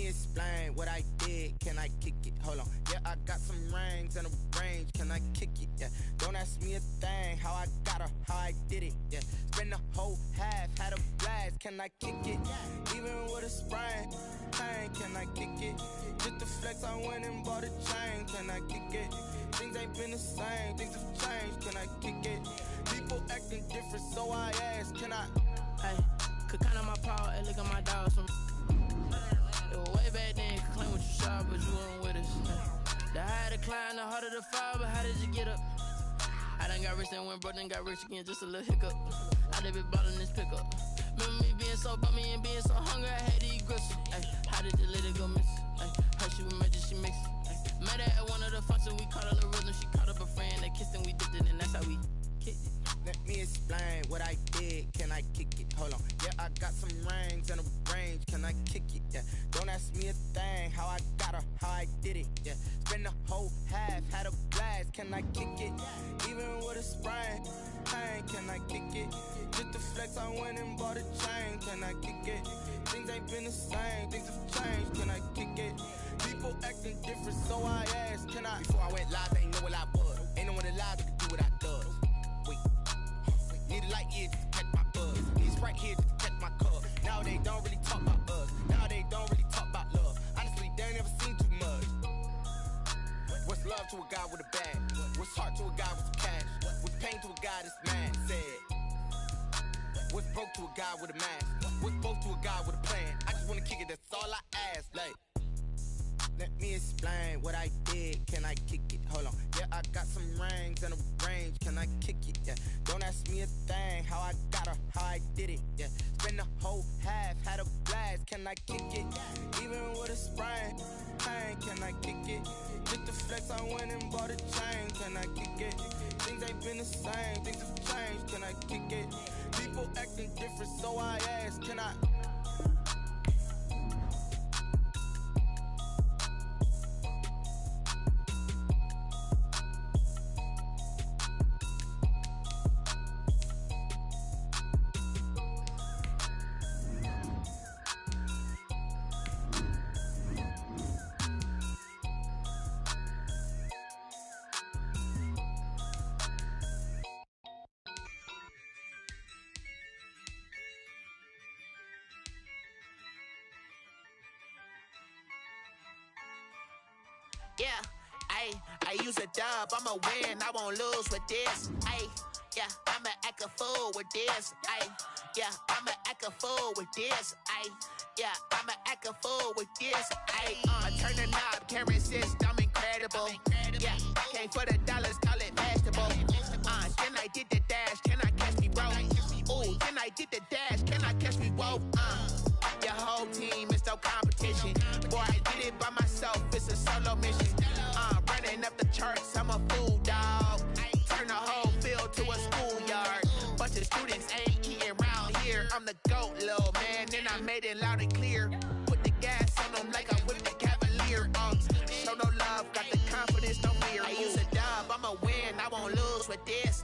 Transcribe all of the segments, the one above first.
me explain what I did. Can I kick it? Hold on. Yeah, I got some rings and a range. Can I kick it? Yeah. Don't ask me a thing. How I got her, how I did it. Yeah. Spend the whole half, had a blast. Can I kick it? Even with a sprain. Pain, can I kick it? Just the flex, I went and bought a chain. Can I kick it? Things ain't been the same. Things have changed. Can I kick it? People acting different, so I ask. Can I? Hey, could count on my power and look at my dogs. It was way back then, could claim what you saw, but you weren't with us. The higher the climb, the harder the fall, but how did you get up? I done got rich and went broke, then got rich again, just a little hiccup. I done been ballin' this pickup. Remember me being so bummy and being so hungry, I had to eat gristle. Ay, how did the lady go miss? Ay, her she was magic, she mixed. Met her at one of the functions, we caught her the rhythm, she caught up a friend, they kissed and we dipped it, and that's how we kicked it. Let me explain what I did. Can I kick it? Hold on. Yeah, I got some rings and a range. Can I kick it? Yeah. Don't ask me a thing. How I got her, how I did it. Yeah. Spend the whole half, had a blast. Can I kick it? Even with a sprain. Pain, can I kick it? Just the flex, I went and bought a chain. Can I kick it? Things ain't been the same. Things have changed. Can I kick it? People acting different, so I asked. Can I? Before I went live, they ain't know what I was. Ain't no one alive that could do what I does. Need a light year just to catch my buzz. Need right here just to catch my cup. Now they don't really talk about us. Now they don't really talk about love. Honestly, they ain't never seen too much. What's love to a guy with a bag? What's heart to a guy with some cash? What's pain to a guy that's mad? Said. What's broke to a guy with a mask? What's both to a guy with a plan? I just wanna kick it, that's all I ask. Like, let me explain what I did. Can I kick it? Hold on. Yeah, I got some rings and a range. Can I kick it? Yeah. Don't ask me a thing. How I got her, how I did it. Yeah. Spend the whole half, had a blast. Can I kick it? Even with a sprain. Pain, can I kick it? Just the flex, I went and bought a chain. Can I kick it? Things ain't been the same. Things have changed. Can I kick it? People acting different, so I ask. Can I? Yeah, I use a dub, I'ma win, I won't lose with this. Yeah, I'ma act a fool with this. Yeah, I'ma act a fool with this. Yeah, I'ma act a fool with this. I turn the knob, can't resist, I'm incredible. Yeah, came for the dollars, call it vegetable. Then I did the dash, can I catch me, bro? Ooh, then I did the dash, can I catch me, whoa? Your whole team is no competition. Boy, I did it by myself, it's a solo mission. Running up the charts, I'm a fool, dog. Turn the whole field to a schoolyard. Bunch of students ain't eating round here. I'm the GOAT, little man, and I made it loud and clear. Put the gas on them like I whipped the Cavalier. Show no love, got the confidence, no fear. I use a dub, I'ma win, I won't lose with this.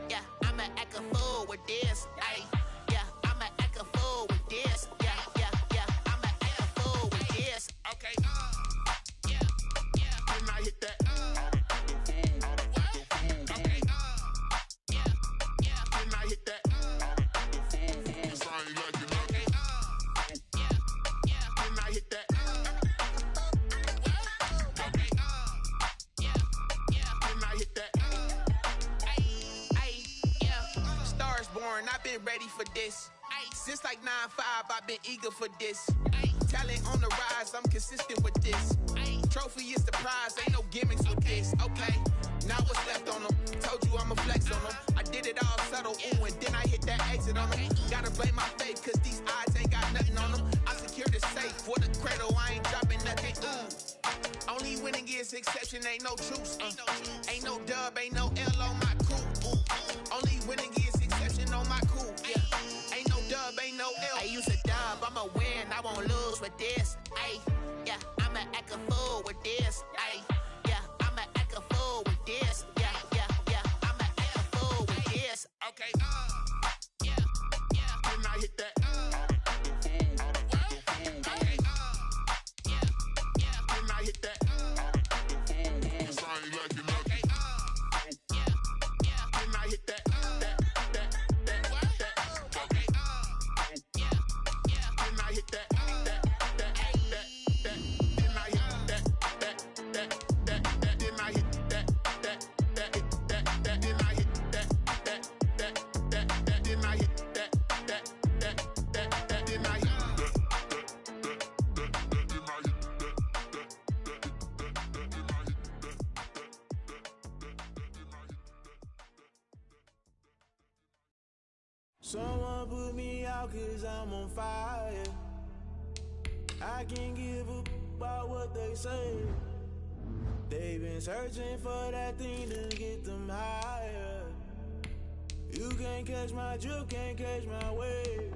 Yeah, I'ma act a fool with this. Yeah, I'ma act a fool with this. Yeah, I'ma act a fool with this. Okay. When I hit that. Okay. When I hit that. Cause I ain't like it. Okay. When I hit that. Okay. When I hit that. Stars born, I've been ready for this. Since like 9-5, I've been eager for this. Talent on the rise, I'm consistent with this. Trophy is the prize, ain't no gimmicks with this. Okay, now what's left on them? Told you I'ma flex on them. I did it all subtle, ooh, and then I hit that exit on them. Gotta blame my faith, cause these odds ain't got nothing on them. I secured the safe for the cradle, I ain't dropping nothing. Only winning is exception, ain't no truce. Ain't no dub, ain't no L on my crew. Only winning is exception on my crew. Yeah. Ain't no dub, ain't no L. I use a dub, I'ma win, I won't lose with this. Yeah, I'ma act a fool with this. Yeah, I'ma act a fool with this. Yeah, I'ma act a fool with this. Okay. When I hit that. Okay. Someone put me out cause I'm on fire. I can't give a about what they say. They've been searching for that thing to get them higher. You can't catch my drift, can't catch my wave.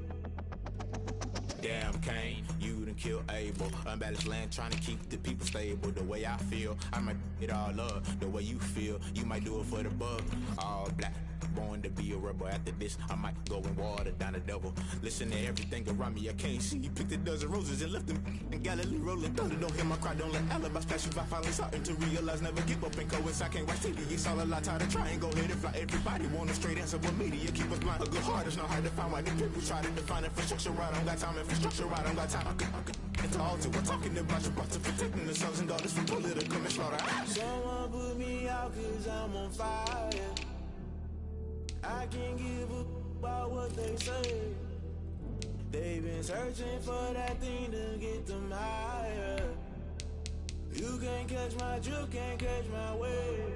Damn Kane, you done killed Abel. Unbalanced land trying to keep the people stable. The way I feel, I might it all up. The way you feel, you might do it for the bug. All black, born to be a rebel. After this, I might go and water down the devil. Listen to everything around me, I can't see. Picked a dozen roses and left them in Galilee rolling thunder. Don't hear my cry, don't let alibis pass you by. Finally starting to realize, never give up and coincide. Can't watch TV, it's all a lot. Tired of trying, go ahead and fly. Everybody want a straight answer, but media keep us blind. A good heart is not hard to find. Why the people try to define infrastructure right? I don't got time, infrastructure right? I don't got time. I could it's all to we're talking about your brother protecting the sons and daughters from political and slaughter. Someone put me out cause I'm on fire. I can't give a about what they say. They've been searching for that thing to get them higher. You can't catch my drift, can't catch my wave.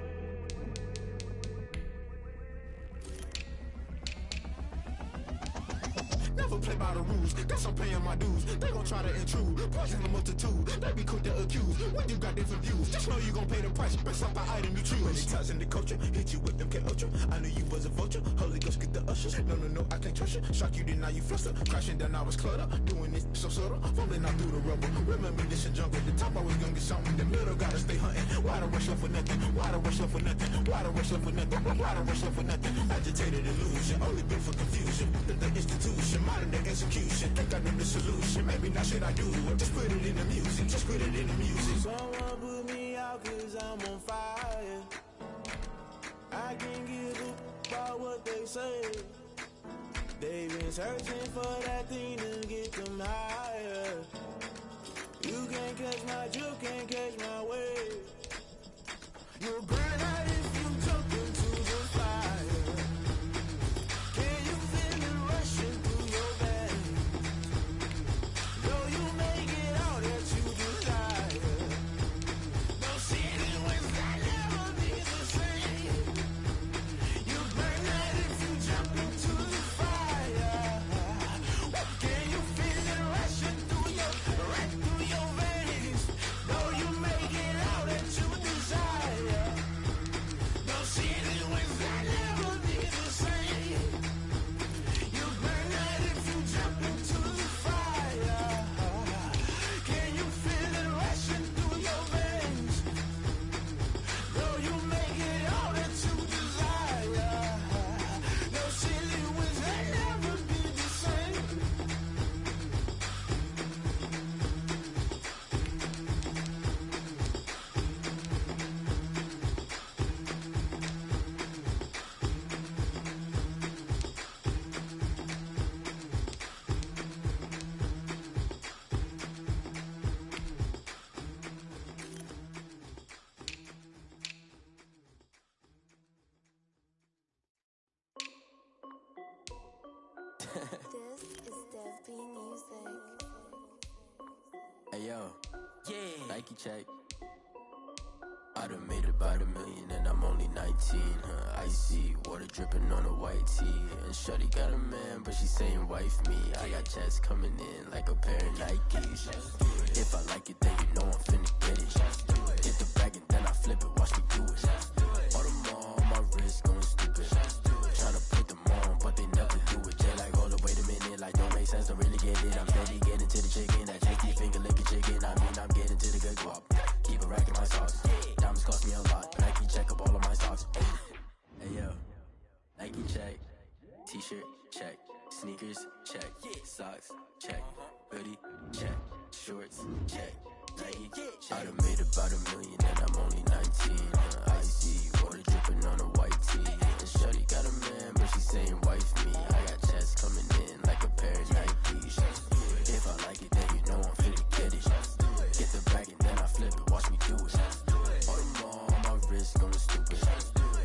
Never play by the rules, guess I'm paying my dues. They gon' try to intrude, poison the multitude. They be quick to accuse, when you got different views. Just know you gon' pay the price, based off the item you choose. Many times in the culture, hit you with MK Ultra. I knew you was a vulture, Holy Ghost get the ushers. No, I can't trust you. Shock you, then now you fluster. Crashing down, I was clutter. Doing this so subtle, fumbling out through the rubble. Remember this a jungle, the top always gonna get something. The middle gotta stay hunting. Why the rush left for nothing? Why the rush left for nothing? Why the rush left for nothing? Why the rush left for nothing? Agitated illusion, only built for confusion. The institution, modern day execution. Think I know the solution. Maybe not should I do it? Just put it in the music. Just put it in the music. Someone put me out cause I'm on fire. I can't give a about what they say. They've been searching for that thing to get them higher. You can't catch my drift, can't catch my wave. You'll burn out if you jump into the fire. Can you feel it rushing through your veins? Though you make it all that you desire. Those city winds that never be the same. You burn out if you jump into the fire. Can you feel it rushing through your veins? Though you make it all that you desire. Those city winds that never be the same. You burn out if you jump into the fire. Can you feel it rushing through your veins? Though you make it all that you desire. Those silly winds that never be the same. This is Dev B Music. Hey yo, yeah, Nike check. I done made about $1 million and I'm only 19. Icy water dripping on a white tee. And shawty got a man, but she saying wife me. I got checks coming in like a pair of Nikes. If I like it, then you know I'm finna get it. Get the bag and then I flip it, watch me do it. All them on my wrist going stupid. Tryna put them on, but they never do it. Jay like, hold up, wait a minute, like don't make sense, don't really get it. I'm steady getting to the chicken, that tasty finger licking chicken. I mean, I'm getting to the good guap. Keep a rack in my sauce. Diamonds cost me a lot. Nike check up all of my socks. Hey yo, Nike check. T-shirt check. Sneakers check. Socks check. Hoodie check. Shorts check. Nike check. I done made about $1 million and I'm only 19. Icy water dripping on a white tee. And shawty got a man, but she saying wife me. I got checks coming in like a pair of Nikes. If I like it, then you know I'm finna get it. Get the bag and then I flip it, watch me do it. All them on my wrist going stupid.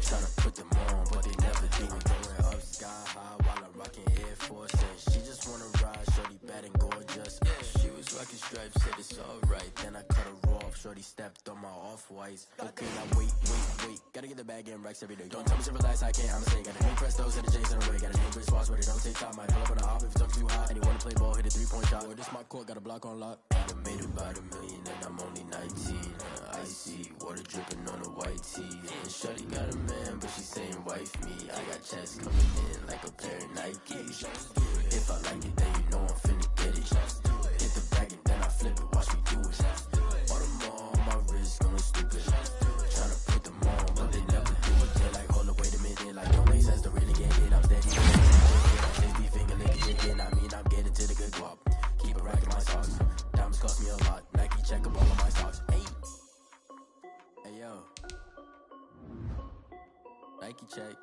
Tryna put them on, but they never do it. Going up sky high while I'm rocking Air Force. And she just wanna ride, shorty bad and gorgeous. She was rocking stripes, said it's alright. Then I cut her off, shorty stepped on my off-whites. Okay, now wait. Gotta get the bag and racks every day. Don't tell me to relax, I can't, I'ma say. Got a new Prestos and a Jason away. Got a new Chris Fox, but it don't take time. Might pull up on the hop if it's up too hot. Anyone to play ball, hit a 3-point shot. Well, this my court, got a block on lock. I done made about $1 million and I'm only 19. Icy, water dripping on a white tee. And Shorty got a man, but she saying wife me. I got checks coming in like a pair of Nikes. If I like it, then you know I'm finna get it. Hit the bag and then I flip it, watch me do it. Bought them all on my wrist, going stupid. Tryna put them on, but they never do it. They're like, hold up, wait a minute, like don't make sense to really get it. I'm steady, baby finger licking, I mean I'm getting to the good guap. Keep it racking my socks. Diamonds cost me a lot. Nike check up all of my socks. Hey, hey yo, Nike check.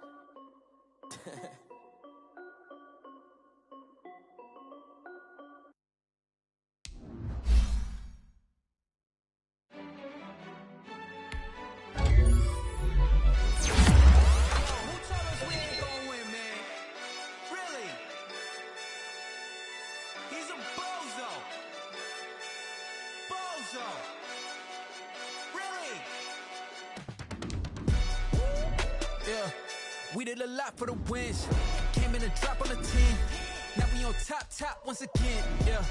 Yeah, we did a lot for the wins. Came in a drop on the 10. Now we on top once again. Yeah.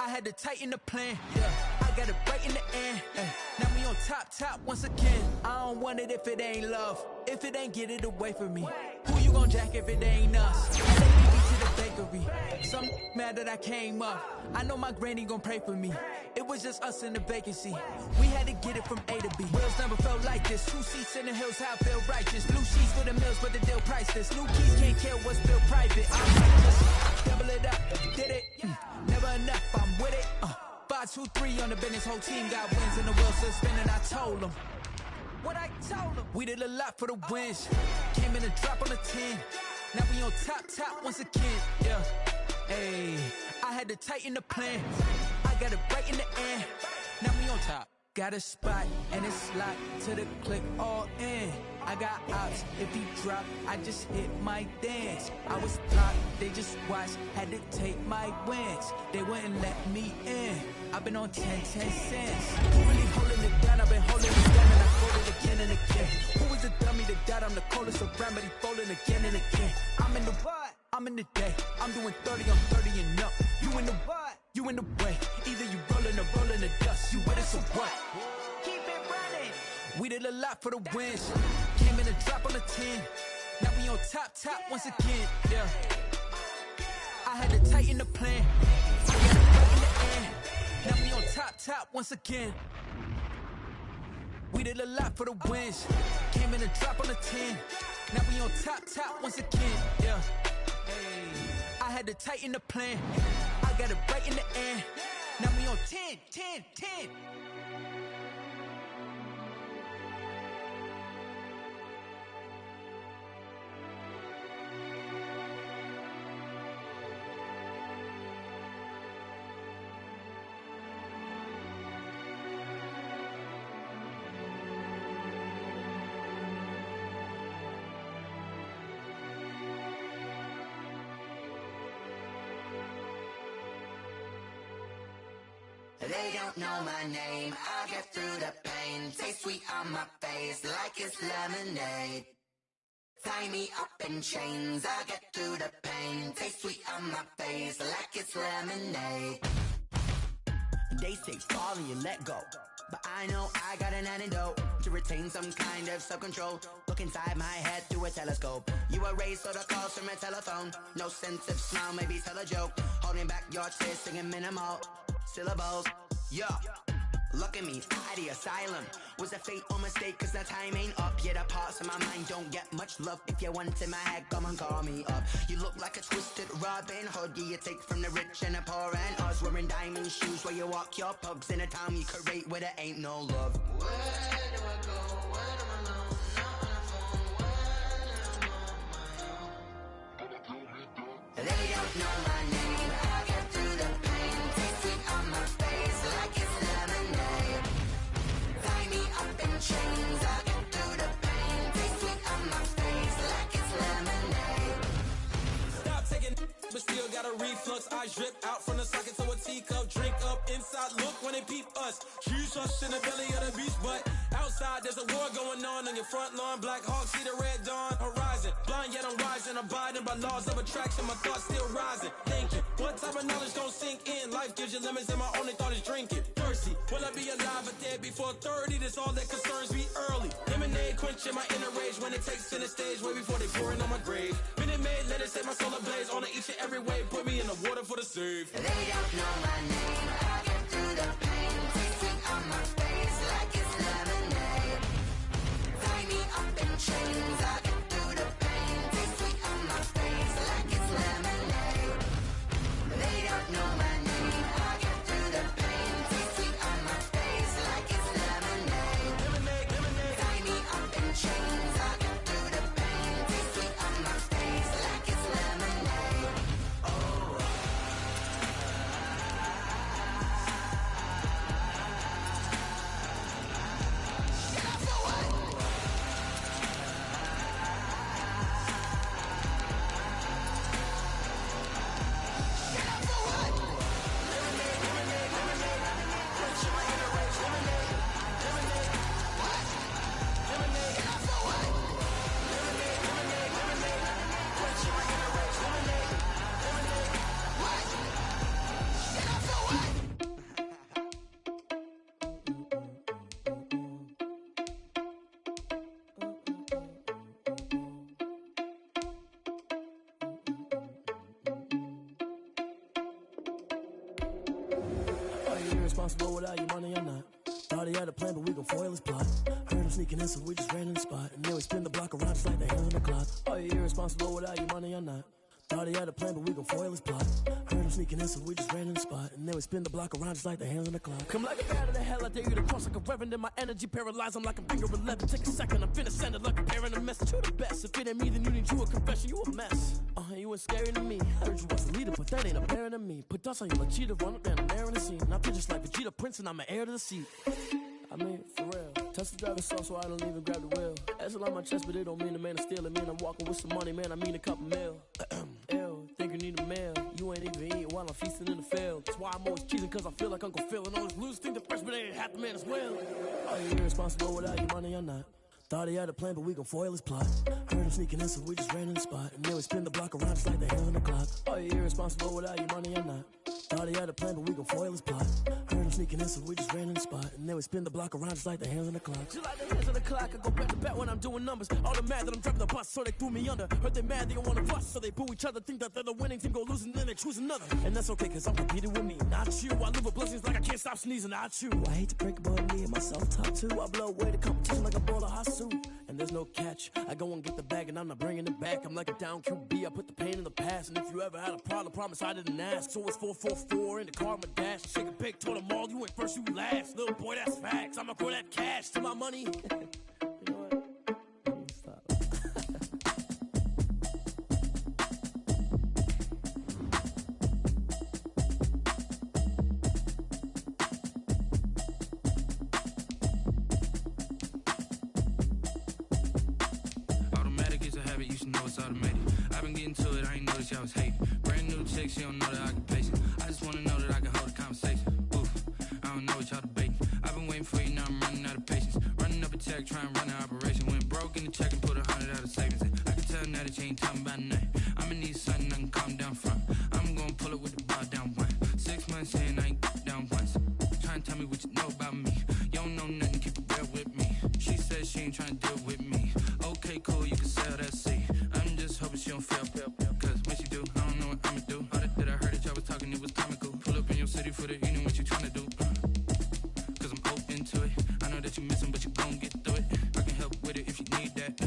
I had to tighten the plan. Yeah, I got it right in the end. Now we on top once again. I don't want it if it ain't love. If it ain't, get it away from me. Who you gon' jack if it ain't us? I take me to the bakery. Some mad that I came up. I know my granny gon' pray for me. It was just us in the vacancy. We had to get it from A to B. Wheels never felt like this. 2 seats in the hills, how I feel righteous. Blue sheets for the mills, but the deal priceless. New keys can't kill what's built private. I'm like, just double it up, did it. Never enough, I'm with it. 5, 2, 3 on the business. Whole team got wins and the wheels still spinning. I told them what I told them. We did a lot for the wins. Came in a drop on the 10. Now we on top once again. Yeah, hey, I had to tighten the plan. I got it right in the end. Now we on top. Got a spot and it's locked to the click all in. I got ops, if he drop, I just hit my dance. I was top, they just watched, had to take my wins. They wouldn't let me in. I've been on 10 cents. Who really holding it down? I've been holding it down and I fold it again and again. Who was the dummy that died? I'm the coldest around, but he folding again and again. I'm in the what? I'm in the day. I'm doing 30, I'm 30 and up. You in the what? You in the way. Either you rolling or rolling the dust. You with us or what? Keep it running. We did a lot for the wins. Came in a drop on the 10. Now we on top once again. Yeah, I had to tighten the plan. I got it right in the end. Now we on top once again. We did a lot for the wins. Came in a drop on the 10. Now we on top once again. Yeah, hey, I had to tighten the plan. I got it right in the end. Now we on 10. They don't know my name, I get through the pain. Taste sweet on my face like it's lemonade. Tie me up in chains, I get through the pain. Taste sweet on my face like it's lemonade. They say fall and you let go, but I know I got an antidote to retain some kind of self-control. Look inside my head through a telescope. You erase all the calls from a telephone. No sense of smile, maybe tell a joke. Holding back your tears, singing minimal syllables. Yeah, look at me, out the asylum. Was a fate or mistake, cause the time ain't up. Yeah, the parts of my mind don't get much love. If you want in my head, come and call me up. You look like a twisted Robin Hood. Yeah, you take from the rich and the poor and us. Wearing diamond shoes where you walk your pugs in a town you create where there ain't no love. Where do I go? Where do I know? Not on the phone, when I'm on my own. They don't know my name, I get through the pain. Taste sweet on my face like it's lemonade. Tie me up in chains, I get through the pain. Taste sweet on my face like it's lemonade. Stop taking, but still got a reflux. I drip out from the socket to a teacup. Drink up inside, look when they peep us. Choose us in the belly of the beast, but outside outside, there's a war going on your front lawn. Black Hawk, see the red dawn horizon. Blind yet I'm rising, abiding by laws of attraction. My thoughts still rising, thinking, what type of knowledge gon' sink in? Life gives you limits and my only thought is drinking. Thirsty, will I be alive or dead before 30? That's all that concerns me early. Lemonade quenching my inner rage when it takes center stage way before they pouring on my grave. Minute Maid, let it set my soul ablaze on each and every way. Put me in the water for the save. They don't know my name, I get through the pain. Taste sweet on my face like it's lemonade. Tie me up in chains, I get through the pain. Taste sweet on my face like it's lemonade. They don't know my name, I get through the pain. Taste sweet on my face like it's lemonade. Lemonade, lemonade. Tie me up in chains, I get through the pain. Taste sweet on my face like it's lemonade. Are you irresponsible without your money or not? Thought he had a plan, but we gon' foil his plot. Heard him sneaking in, so we just ran in the spot. And then we spin the block around just like the hands on the clock. Are you irresponsible without your money or not? Thought he had a plan, but we gon' foil his plot. Heard him sneaking in, so we just ran in the spot. And then we spin the block around just like the hands on the clock. Come like a bat of the hell, I dare you to cross like a reverend. In my energy paralyzed, I'm like a finger 11. Take a second, I'm finna send it like a parent a message. You the best, if it ain't me, then you need you a confession. You a mess, you ain't scary to me. Heard you was a leader, but that ain't apparent to me. Put dust on you like cheetah, run up down the air in the scene. Now I'm just like Vegeta Prince, and I'm an heir to the seat. I mean, for real. Touch the driver's sauce, so I don't even grab the wheel. As on my chest, but it don't mean the man is stealing. Man, I'm walking with some money, man, I mean a couple mil. Ew, think you need a meal. You ain't even eating while I'm feasting in the field. That's why I'm always cheating, cause I feel like Uncle Phil. And all those losers think the freshman ain't half the man as well. Are you irresponsible without your money or not? Thought he had a plan, but we gon' foil his plot. Heard him sneaking in, so we just ran in the spot. And then we spin the block around just like the hands on the clock. Are you irresponsible without your money or not? Thought he had a plan, but we gon' foil his plot. Heard him sneaking in, so we just ran in the spot. And then we spin the block around just like the hands on the clock. Just like the hands on the clock, I go back to back when I'm doing numbers. All the mad that I'm driving the bus, so they threw me under. Heard they mad, they don't wanna bust, so they boo each other. Think that they're the winning team, go losing, then they choose another. And that's okay, cause I'm competing with me, not you. I live with blessings like I can't stop sneezing, not you. I hate to break it, but me and myself top two. I blow away the competition like a bowl of hot soup. And there's no catch, I go and get the bag and I'm not bringing it back. I'm like a down QB, I put the pain in the past. And if you ever had a problem, promise I didn't ask. So it's 444 in the car, my dash. Shake a big, told them all, you ain't first, you last. Little boy, that's facts, I'ma grow that cash to my money. You know what? Let me stop. Automatic is a habit, you should know it's automated. I've been getting to it, I ain't noticed y'all was hating. Brand new chick, she don't know that I can pace it. I just wanna know that I can hold a conversation. Oof, I don't know what y'all debating. I've been waiting for you, now I'm running out of patience. Running up a check, trying to run an operation. Went broke in the check and put 100 out of savings in. I can tell now that you ain't talking about nothing. I'ma need something I can calm down from. I'm gonna pull it with the bar down one. 6 months in, I ain't down once. Trying to tell me what you know about me. You don't know nothing, keep it real with me. She said she ain't trying to deal with me. Okay, cool, you can sell that seat. I'm just hoping she don't fail. Cause when she do, I don't know what I'ma do. All that I heard that y'all was talking, it was comical. Pull up in your city for the evening, what you trying to do? Cause I'm open to it. I know that you missing, but you gon' get through it. I can help with it if you need that.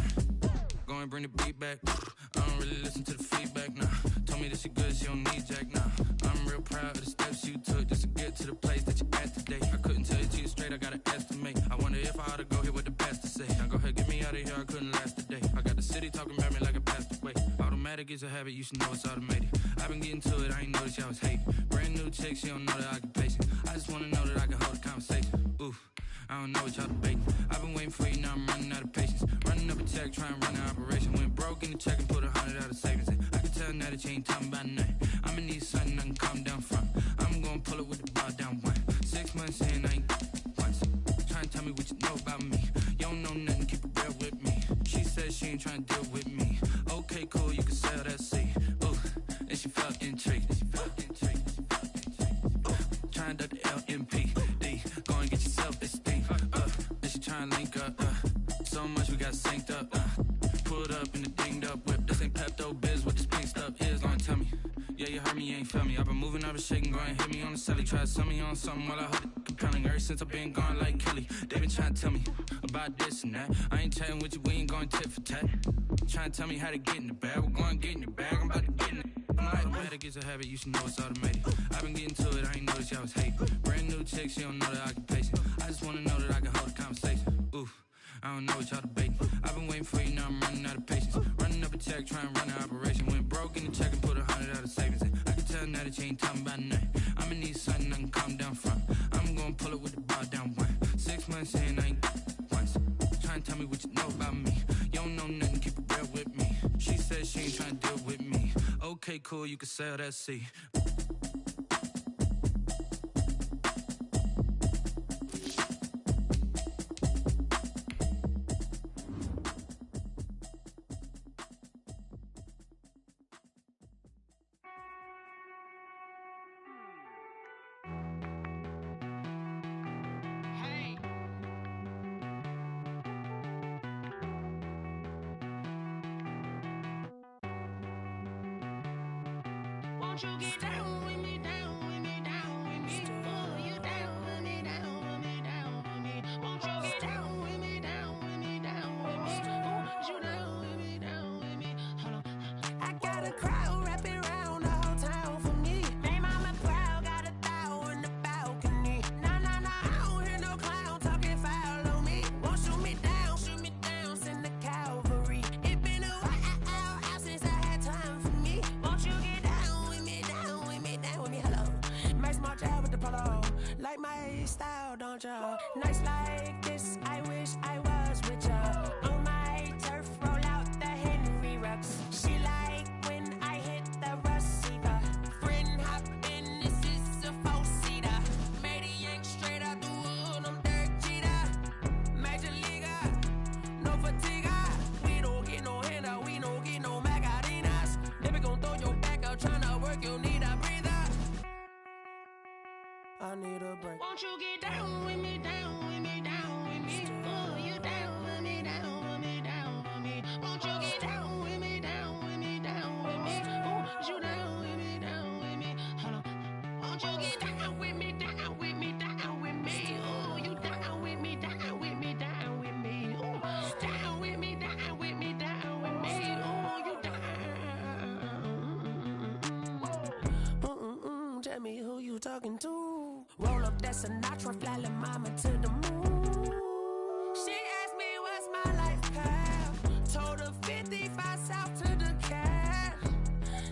Go and bring the beat back. I don't really listen to the feedback, nah. Told me that she good, she don't need jack, nah. I'm real proud of the steps you took just to get to the place that you're at today. I couldn't tell you to you straight, I gotta estimate. I wonder if I ought to go here with the pastor say. Now go ahead, get me out of here, I couldn't last a day. I got the city talking about me like I passed away. Automatic is a habit, you should know it's automated. I've been getting to it, I ain't noticed y'all was hating. Brand new chick, she don't know that I can pace it. I just wanna know that I can hold a conversation. Oof, I don't know what y'all debating. I've been waiting for you, now I'm running out of patience. Running up a check, trying to run an operation. Went broke in the check and put 100 out of savings in. I can tell now that you ain't talking about nothing. I'ma need something I can calm down from. I'm gonna pull it with the bar down one. 6 months in, I ain't once. Trying to tell me what you know about me. trying to deal with me. Okay, cool, you can sell that seed. Ooh, and she felt intrigued. Trying to the LMPD. Go and get your self-esteem. And she trying to link up. So much we got synced up. Pulled up in the dinged up whip. This ain't Pepto-Biz, what this pink stuff is. Gonna tell me. Yeah, you heard me, you ain't felt me. I've been moving, I've been shaking, go and hit me on the celly. Try to sell me on something while I hold it compelling. Ever since I've been gone like Kelly, they been trying to tell me about this and that. I ain't chatting with you, we ain't going tit for tat. Trying to tell me how to get in the bag, we're going to get in the bag, I'm about to get in it. Automatic is a habit, you should know it's automated. I've been getting to it, I ain't noticed y'all was hating. Brand new chick, she don't know the occupation. I just wanna know that I can hold a conversation. Oof, I don't know what y'all debating. I've been waiting for you, now I'm running out of patience. Running up a check, trying to run an operation. Went broke in the check and put 100 out of savings in. I can tell now that you ain't talking about nothing. I'ma need something I can calm down from. I'm gonna pull it with the bar down one. 6 months in, I ain't once. Trying to tell me what you know about me. You don't know nothing, keep it real with me. She said she ain't trying to deal with me. Okay, cool, you can sell that seed. Won't you get down with me, down with me, down with me? Oh, you down with me, down with me, down with me. Won't you get down with me, down with me, down with me? Oh, you down with me, down with me? Hold on. I got a crowd wrapping around the whole town for me. They mama proud, got a thou in the balcony. Nah, nah, nah, I don't hear no clown talking foul on me. Won't shoot me down, send the cavalry. It been a while since I had time for me. Won't you get down with me, down with me, down with me? Hello. Max March out with the polo. Like my style, don't ya? Nights like this, I wish I was with ya. On my turf, roll out the Henry Rux. She like when I hit the receiver. Friend hop in, this is a four-seater. Made a yank straight out the wood, I'm Derek Jeter. Major leaguer, no fatigue. We don't get no handout, we don't get no Macarinas. Never gon' throw your back out, tryna work, you need a breather. I need a break. Won't you get down with me, down with me, down with me? Oh, you down with me, down with me, down with me? Won't you get down with me, down with me, down with me? Oh, you down with me, down with me? Hold on. Won't you get down with me, down with me, down with me? Oh, you down with me, down with me, down with me? Oh, down with me, down with me, down with me? Oh, you down. Tell me who you talking to. Roll up that Sinatra, fly la mama to the moon. She asked me what's my life path. Told her 55 south to the cash.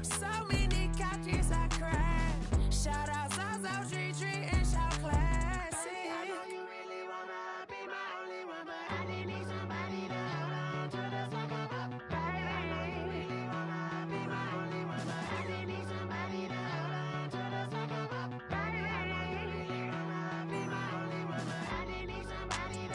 So many couches I crashed. Shout out South Street and shout classic. I know you really wanna be my only one, but I didn't need somebody to hold on to the second up. Baby, I know you really wanna be my only one, but I didn't need somebody to hold on to the second up. Baby, I know you really wanna be my only one, but I didn't need somebody to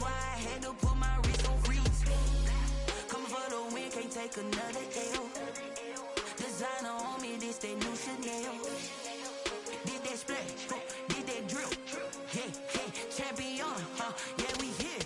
why I had to put my wrist on freeze. Coming for the win, can't take another L. Designer on me, this that new Chanel. Did that splash, did that drill. Yeah, champion, yeah, we here.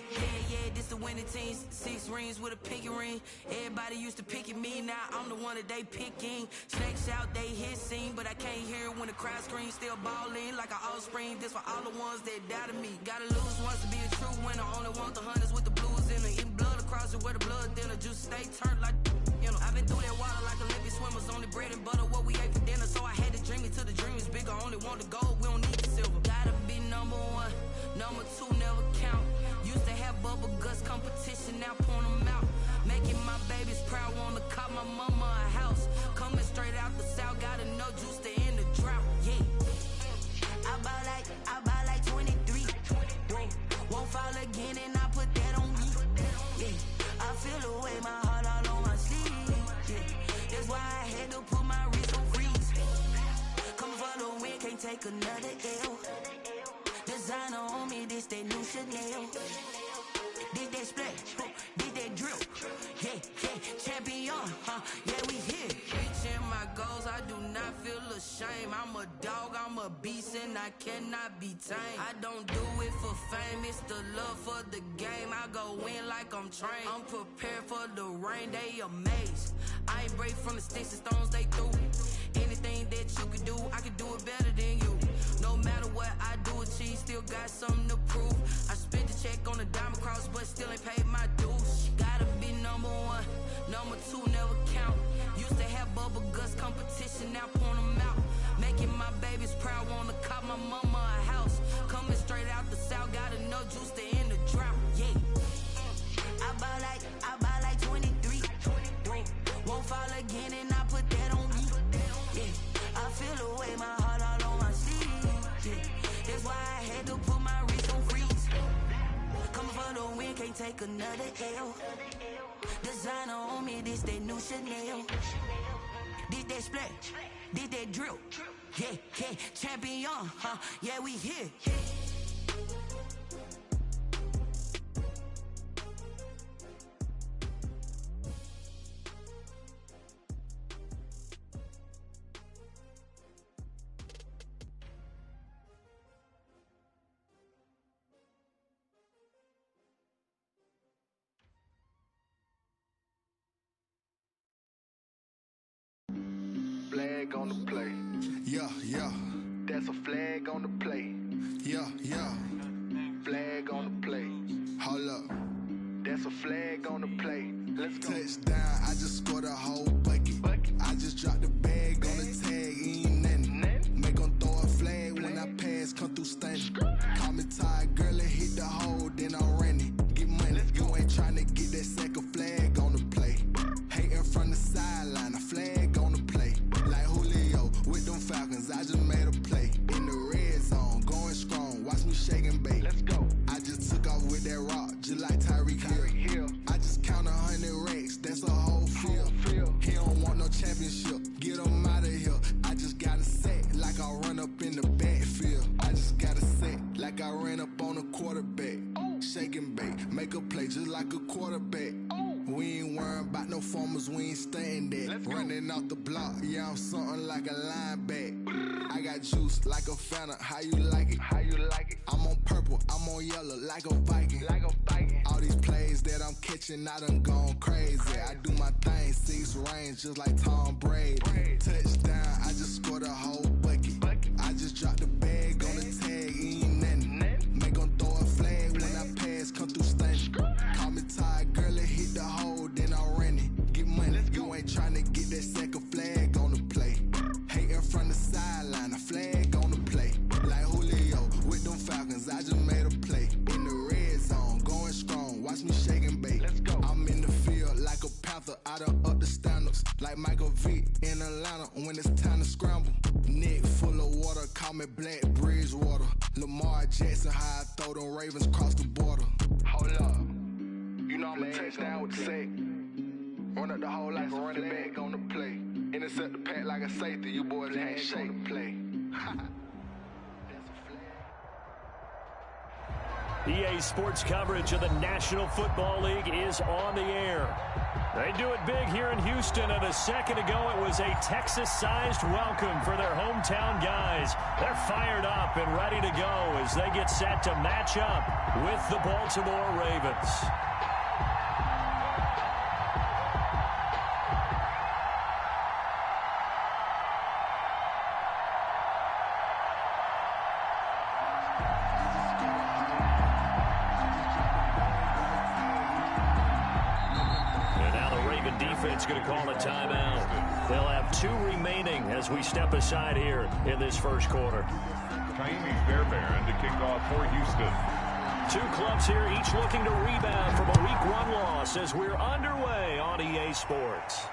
Yeah, this the winning team. 6 rings with a pinky ring. Everybody used to pick at me, now I'm the one that they picking. Snakes out, they hit scene, but I can't hear it when the crowd screams. Still ballin' like an offspring. This for all the ones that doubted me. Gotta lose once to be a true winner. Only want the hunters with the blues in it. Eating blood across it where the blood thinner. Juice stay turned like, you know. I've been through that water like Olympic swimmers. Only bread and butter, what we ate for dinner. So I had to dream it till the dream is bigger. Only want the gold, we don't need the silver. Gotta be number 1, number 2 never count. Used to have bubble guts competition, now point them out. Making my babies proud, wanna cop my mama a house. Coming straight out the south, gotta know juice to end the drought. Yeah, I buy like 23. Whoa, won't fall again and I put that on me. Yeah, I feel the way, my heart all on my sleeve. Yeah, that's why I had to put my wrist on freeze. Coming for the win, can't take another L. Designer on me, this that new Chanel. Did that splash, did that drill. Yeah, champion, yeah, we here. Reaching my goals, I do not feel ashamed. I'm a dog, I'm a beast, and I cannot be tamed. I don't do it for fame, it's the love for the game. I go in like I'm trained. I'm prepared for the rain, they amazed. I ain't break from the sticks and stones they threw. Anything that you can do, I can do it better than you. No matter what I do, achieve, still got something to prove. I spent the check on the diamond cross, but still ain't paid my dues. Gotta be number 1, number 2 never count. Used to have bubble guts competition, now point them out. Making my babies proud, wanna cop my mama a house. Coming straight out the south, gotta know juice to end the drought. Yeah, I buy like 23. Won't fall again and I put that on me. Yeah, I feel the way, my heart all on my sleeve. Yeah, that's why I had to put my wrist on freeze. Coming for the win, can't take another L. Designer on me, this that new Chanel. Did that splash, did that drill. Yeah, champion, yeah, we here. Flag on the play. Yeah. That's a flag on the play. Yeah. Flag on the play. Hold up. That's a flag on the play. Let's go. Touchdown, I just scored a whole bucket. I just dropped the bag on the tag, ain't nothing. Make 'em throw a flag when I pass, come through stunning. Call me tired, girl, and hit the hole, then I'm running. Get money, you ain't tryna get that second flag on the play. Hating from the sideline, a flag on the play. Like Julio with them Falcons, I just made a play. In the red zone, going strong, watch me shake and bake. Let's go. I just took off with that rock, just like Tyreek Hill. I just count 100 racks, that's a whole field. He don't want no championship, get him out of here. I just got a set, like I run up in the backfield. I just got a set, like I ran up on a quarterback. Shake and bake, make a play just like a quarterback. We ain't worrying about no formers, we ain't staying there. Running off the block, yeah, I'm something like a linebacker. I got juice like a Fanta, how you like it? I'm on purple, I'm on yellow, like a Viking. All these plays that I'm catching, I done gone crazy. I do my thing, 6 range, just like Tom Brady. Touchdown, I just scored a whole bucket. I just dropped the bag on the tag, ain't nothing. Make 'em throw a flag when I pass, come through stunning. Call me tired, girl, and hit the hole, then I'm running. Get money, you ain't tryna get that second flag on the play. Hating from the sideline, a flag on the play. Like Julio with them Falcons, I just made a play. In the red zone, going strong, watch me shake and bake. I'm in the field like a Panther, I done up the standards. Like Michael Vick in Atlanta when it's time to scramble. Neck full of water, call me Black Bridgewater. Lamar Jackson, how I throw them Ravens cross the border. Hold up, you know I'm a touchdown with the sack. Run up the whole like a running back on the play. Intercept the pack like a safety, you boys ain't shake the play. That's a flag. EA Sports coverage of the National Football League is on the air. They do it big here in Houston, and a second ago it was a Texas-sized welcome for their hometown guys. They're fired up and ready to go as they get set to match up with the Baltimore Ravens. Defense going to call a timeout. They'll have 2 remaining as we step aside here in this first quarter. Califiend to kick off for Houston. 2 clubs here, each looking to rebound from a Week 1 loss as we're underway on EA Sports.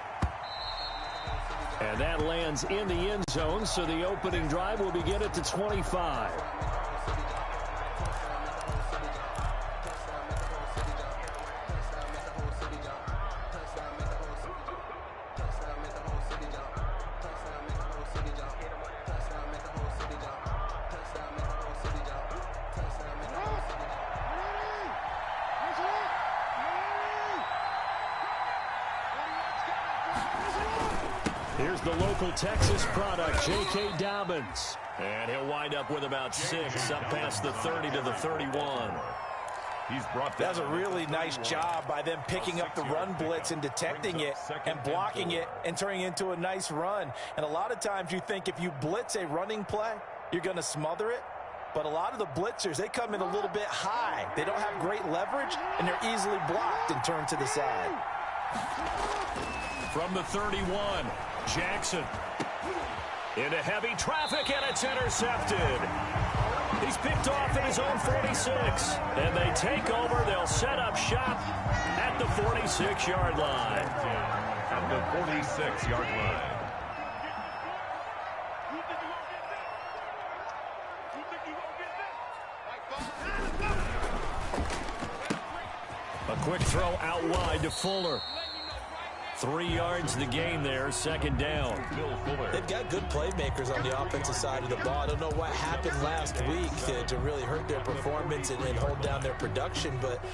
And that lands in the end zone, so the opening drive will begin at the 25. Here's the local Texas product, J.K. Dobbins. And he'll wind up with about 6, up past the 30 to the 31. That's a really nice job by them picking up the run blitz and detecting it and blocking it and turning it into a nice run. And a lot of times you think if you blitz a running play, you're going to smother it. But a lot of the blitzers, they come in a little bit high. They don't have great leverage, and they're easily blocked and turned to the side. From the 31, Jackson into heavy traffic, and it's intercepted. He's picked off at his own 46, and they take over. They'll set up shop at the 46-yard line. At the 46-yard line. A quick throw out wide to Fuller. 3 yards the gain there, second down. They've got good playmakers on the offensive side of the ball. I don't know what happened last week to really hurt their performance and hold down their production, but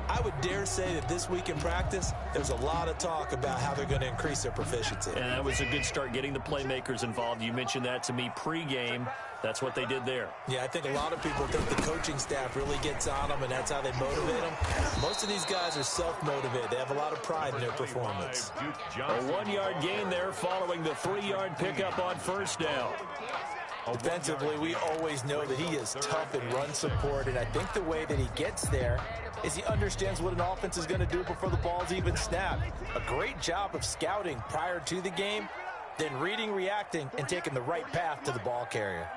I would dare say that this week in practice, there's a lot of talk about how they're going to increase their proficiency. And that was a good start, getting the playmakers involved. You mentioned that to me pregame. That's what they did there. Yeah, I think a lot of people think the coaching staff really gets on them, and that's how they motivate them. Most of these guys are self-motivated. They have a lot of pride in their performance. A 1-yard gain there following the 3-yard pickup on first down. Defensively, we always know that he is tough in run support, and I think the way that he gets there is he understands what an offense is going to do before the ball's even snapped. A great job of scouting prior to the game, then reading, reacting, and taking the right path to the ball carrier.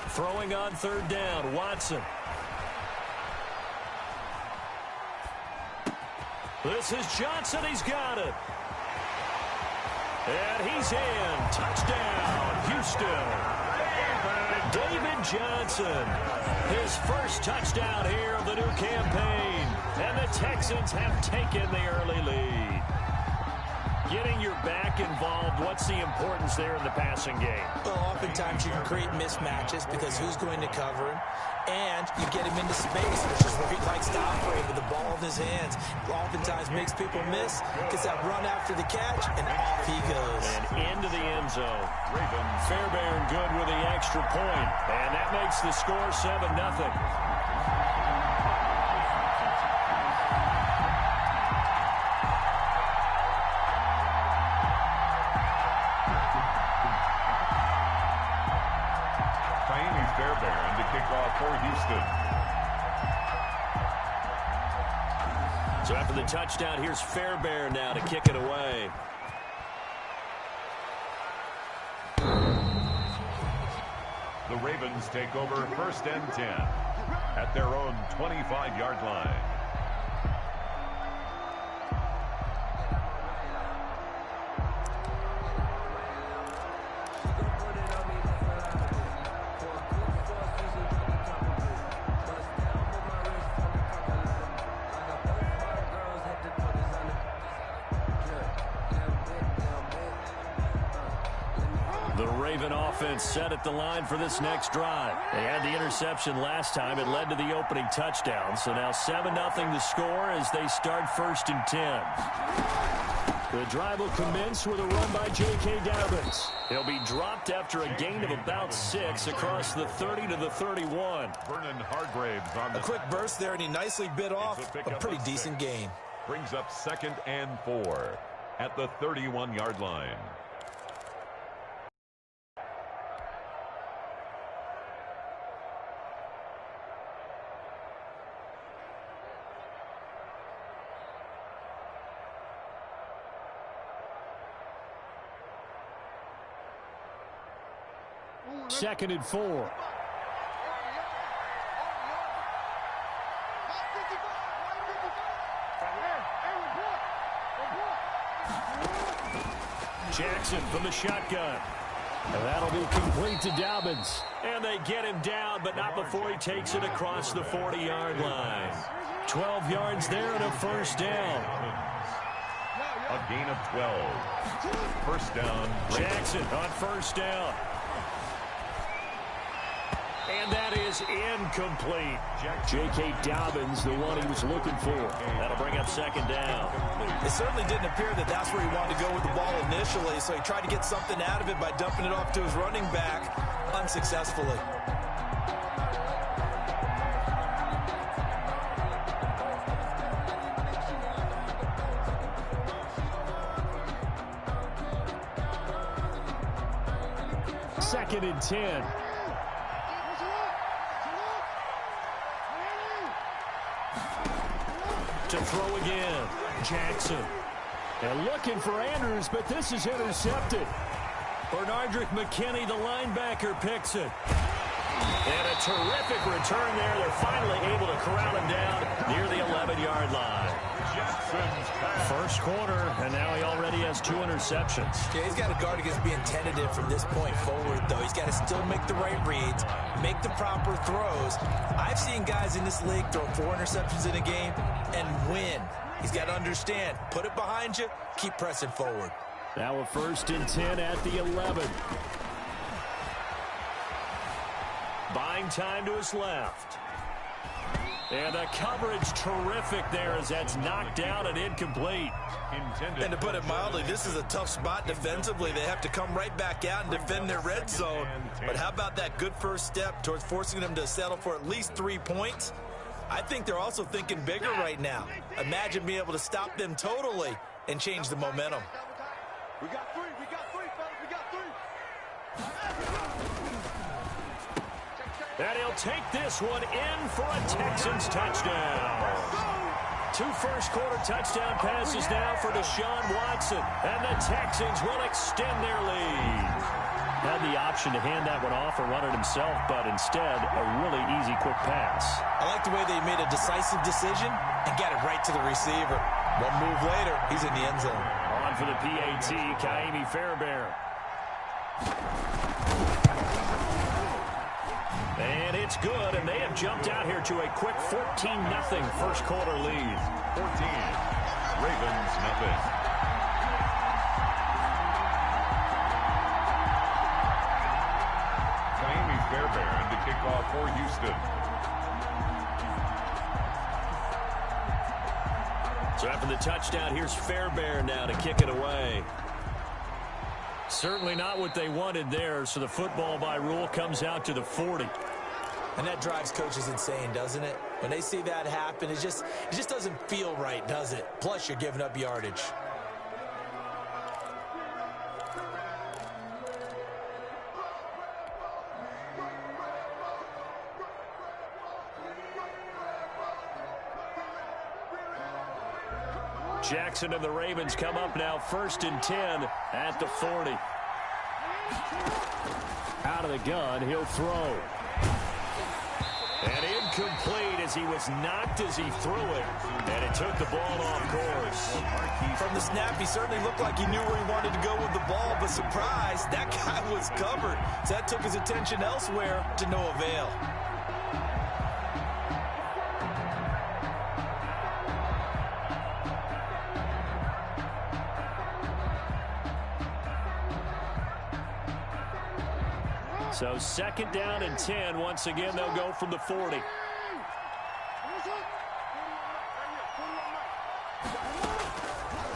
Throwing on third down, Watson. This is Johnson. He's got it. And he's in. Touchdown, Houston. David Johnson. His first touchdown here of the new campaign. And the Texans have taken the early lead. Getting your back involved, what's the importance there in the passing game? Well, oftentimes you can create mismatches because who's going to cover him, and you get him into space, which is where he likes to operate with the ball in his hands. Oftentimes makes people miss, gets that run after the catch, and off he goes. And into the end zone. Fairbairn good with the extra point, and that makes the score 7-0. Fairbairn to kick off for Houston. So after the touchdown, here's Fairbairn now to kick it away. The Ravens take over 1st and 10 at their own 25-yard line. The Raven offense set at the line for this next drive. They had the interception last time. It led to the opening touchdown. So now 7-0 the score as they start 1st and 10. The drive will commence with a run by J.K. Dobbins. He'll be dropped after a gain of about 6 across the 30 to the 31. Vernon Hargraves on the a quick burst there, and he nicely bit off a pretty decent gain. Brings up 2nd and 4 at the 31-yard line. Second and 4. Jackson from the shotgun. And that'll be complete to Dobbins. And they get him down, but not before he takes it across the 40-yard line. 12 yards there and a 1st down. A gain of 12. 1st down. Jackson on 1st down. And that is incomplete. J.K. Dobbins, the one he was looking for. That'll bring up 2nd down. It certainly didn't appear that that's where he wanted to go with the ball initially, so he tried to get something out of it by dumping it off to his running back unsuccessfully. Second and 10. To throw again, Jackson. And looking for Andrews, but this is intercepted. Bernardrick McKinney, the linebacker, picks it. And a terrific return there. They're finally able to corral him down near the 11-yard line. First quarter, and now he already has 2 interceptions. Yeah, he's got to guard against being tentative from this point forward, though. He's got to still make the right reads, make the proper throws. I've seen guys in this league throw 4 interceptions in a game and win. He's got to understand, put it behind you, keep pressing forward. Now a 1st and 10 at the 11. Buying time to his left. And the coverage terrific there as that's knocked down and incomplete. And to put it mildly, this is a tough spot defensively. They have to come right back out and defend their red zone. But how about that good first step towards forcing them to settle for at least 3 points? I think they're also thinking bigger right now. Imagine being able to stop them totally and change the momentum. We got 3, fellas, we got 3. And he'll take this one in for a Texans touchdown. 2 first-quarter touchdown passes now for Deshaun Watson. And the Texans will extend their lead. Had the option to hand that one off or run it himself, but instead, a really easy, quick pass. I like the way they made a decisive decision and got it right to the receiver. One move later, he's in the end zone. On for the PAT, Kaimi Fairbairn. And it's good, and they have jumped out here to a quick 14-0 first quarter lead. 14, Ravens nothing. Kaimi Fairbairn to kick off for Houston. So after the touchdown, here's Fairbairn now to kick it away. Certainly not what they wanted there, so the football by rule comes out to the 40. And that drives coaches insane, doesn't it? When they see that happen, it just doesn't feel right, does it? Plus, you're giving up yardage. Jackson and the Ravens come up now 1st and 10 at the 40. Out of the gun, he'll throw. And incomplete as he was knocked as he threw it. And it took the ball off course. From the snap, he certainly looked like he knew where he wanted to go with the ball, but surprise, that guy was covered. So that took his attention elsewhere to no avail. So 2nd down and 10. Once again, they'll go from the 40.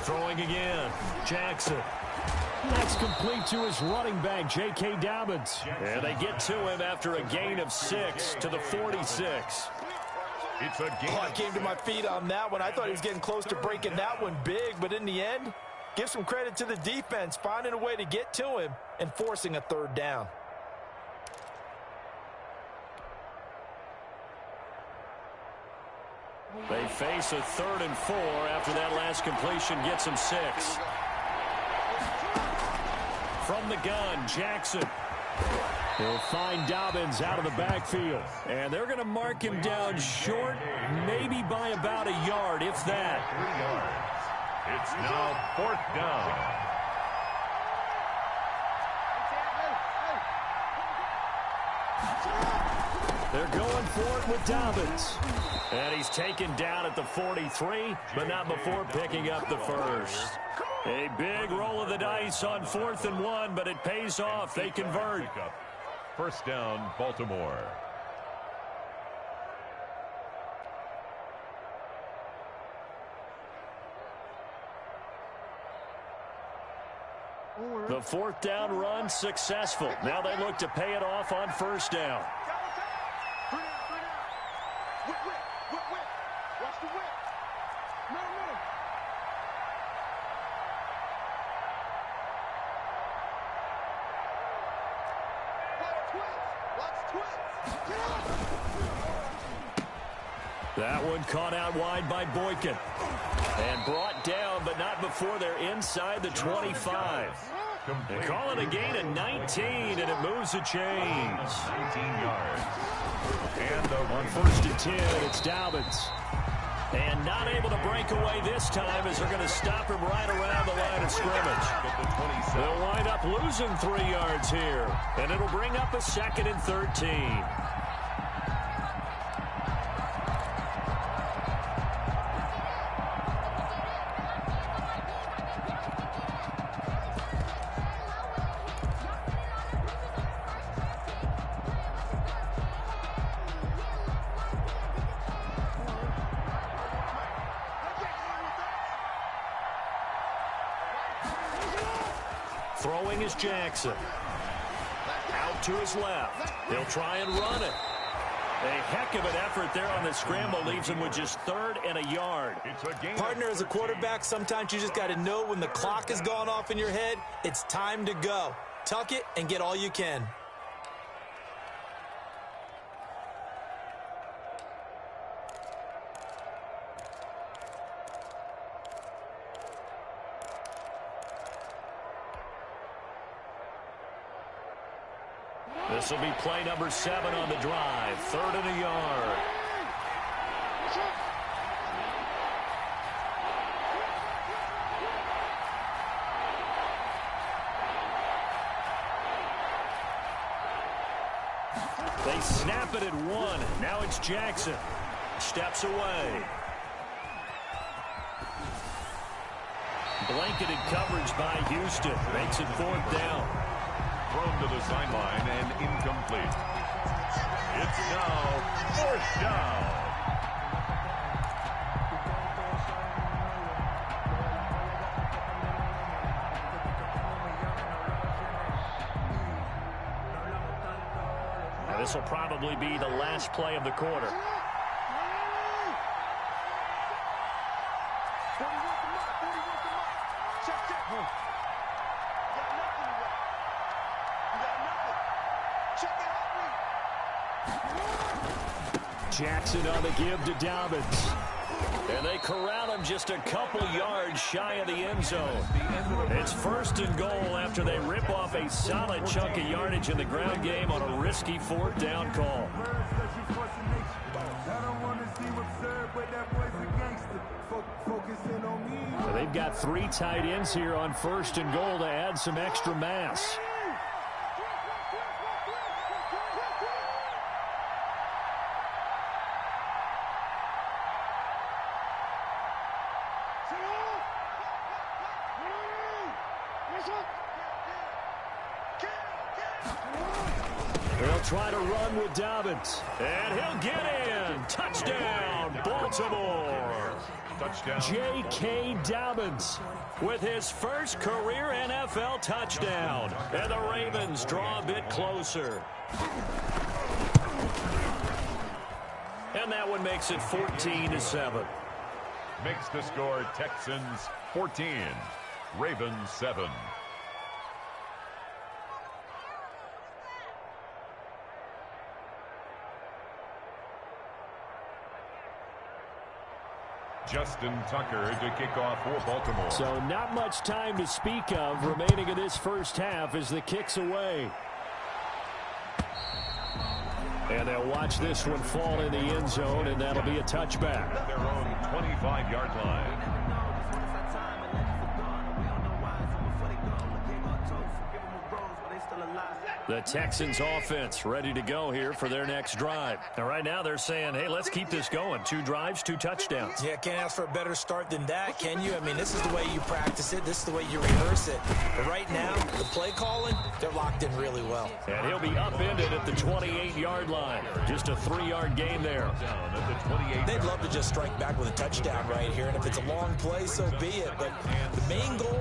Throwing again, Jackson. That's complete to his running back, J.K. Dobbins. And they get to him after a gain of 6 to the 46. It's a game. I came to my feet on that one. I thought he was getting close to breaking that one big, but in the end, give some credit to the defense, finding a way to get to him and forcing a 3rd down. They face a 3rd and 4 after that last completion gets them 6. From the gun, Jackson. He'll find Dobbins out of the backfield. And they're going to mark him down short, maybe by about a yard, if that. 3 yards. It's now 4th down. They're going for it with Dobbins. And he's taken down at the 43, but not before picking up the 1st. A big roll of the dice on 4th and 1, but it pays off. They convert. 1st down, Baltimore. The 4th down run successful. Now they look to pay it off on 1st down. That one caught out wide by Boykin. And brought down, but not before they're inside the 25. They call it a gain of 19, and it moves the chains. 19 yards. And on 1st and 10, it's Dobbins. And not able to break away this time as they're going to stop him right around the line of scrimmage. They'll wind up losing 3 yards here, and it'll bring up a 2nd and 13. Throwing is Jackson. Out to his left. He'll try and run it. A heck of an effort there on the scramble leaves him with just 3rd and a yard. Partner, as a quarterback, sometimes you just got to know when the clock has gone off in your head, it's time to go. Tuck it and get all you can. This will be play number 7 on the drive. 3rd and a yard. They snap it at 1. Now it's Jackson. Steps away. Blanketed coverage by Houston. Makes it 4th down. Thrown to the sideline and incomplete. It's now 4th down. Now this will probably be the last play of the quarter. Jackson on the give to Dobbins. And they corral him just a couple yards shy of the end zone. It's 1st and goal after they rip off a solid chunk of yardage in the ground game on a risky 4th down call. So they've got 3 tight ends here on 1st and goal to add some extra mass. They'll try to run with Dobbins. And he'll get in. Touchdown, Baltimore. Touchdown. J.K. Dobbins with his first career NFL touchdown. And the Ravens draw a bit closer. And that one makes it 14-7. Makes the score Texans 14, Ravens 7. Justin Tucker to kick off for Baltimore. So not much time to speak of remaining in this first half as the kick's away. And they'll watch this one fall in the end zone, and that'll be a touchback. Their own 25-yard line. The Texans offense ready to go here for their next drive. And right now they're saying, hey, let's keep this going. 2 drives, 2 touchdowns. Yeah, can't ask for a better start than that, can you? I mean, this is the way you practice it. This is the way you rehearse it. But right now, the play calling, they're locked in really well. And he'll be upended at the 28-yard line. Just a 3-yard gain there. They'd love to just strike back with a touchdown right here. And if it's a long play, so be it. But the main goal,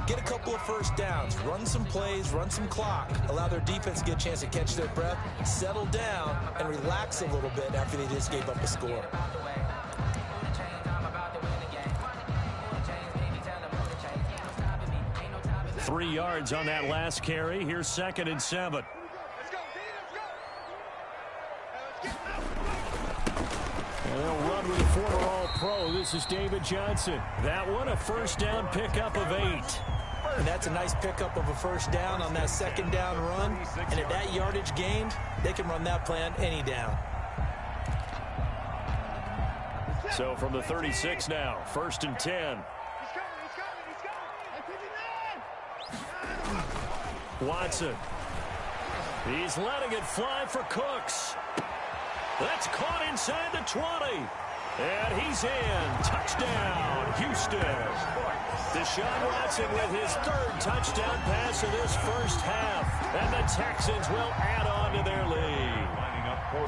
get a couple of first downs, run some plays, run some clock, allow their defense to get a chance to catch their breath, settle down, and relax a little bit after they just gave up a score. Three yards on that last carry. Here's 2nd and 7. And they'll run with a former All-Pro. This is David Johnson. That one, a first down pickup of 8. And that's a nice pickup of a first down on that 2nd down run. And at that yardage gained, they can run that play on any down. So from the 36 now, 1st and 10. Watson. He's letting it fly for Cooks. That's caught inside the 20. And he's in. Touchdown, Houston. Deshaun Watson with his 3rd touchdown pass of this first half. And the Texans will add on to their lead.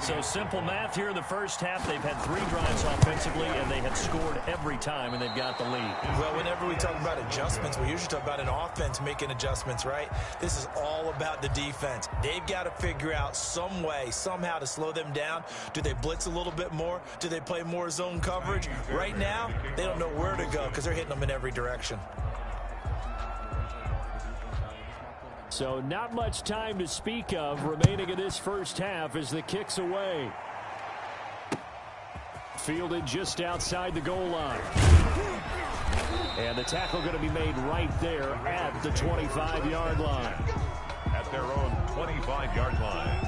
So simple math here in the first half. They've had 3 drives offensively, and they have scored every time, and they've got the lead. Well, whenever we talk about adjustments, we usually talk about an offense making adjustments, right? This is all about the defense. They've got to figure out some way, somehow to slow them down. Do they blitz a little bit more? Do they play more zone coverage? Right now, they don't know where to go because they're hitting them in every direction. So not much time to speak of remaining in this first half as the kick's away. Fielded just outside the goal line. And the tackle going to be made right there at the 25-yard line. At their own 25-yard line.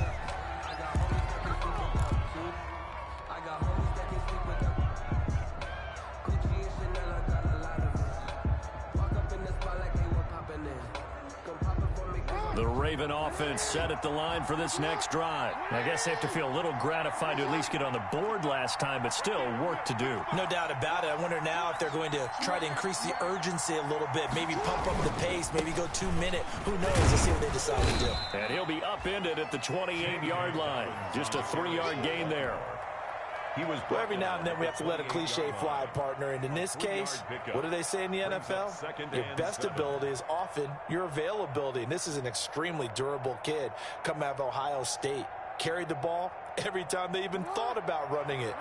The Raven offense set at the line for this next drive. I guess they have to feel a little gratified to at least get on the board last time, but still work to do. No doubt about it. I wonder now if they're going to try to increase the urgency a little bit, maybe pump up the pace, maybe go 2-minute. Who knows? Let's see what they decide to do. And he'll be upended at the 28-yard line. Just a 3-yard gain there. Well, every now and then we have to let a cliche fly, partner. And in this case, what do they say in the NFL? Your best ability is often your availability. And this is an extremely durable kid coming out of Ohio State. Carried the ball every time they even thought about running it.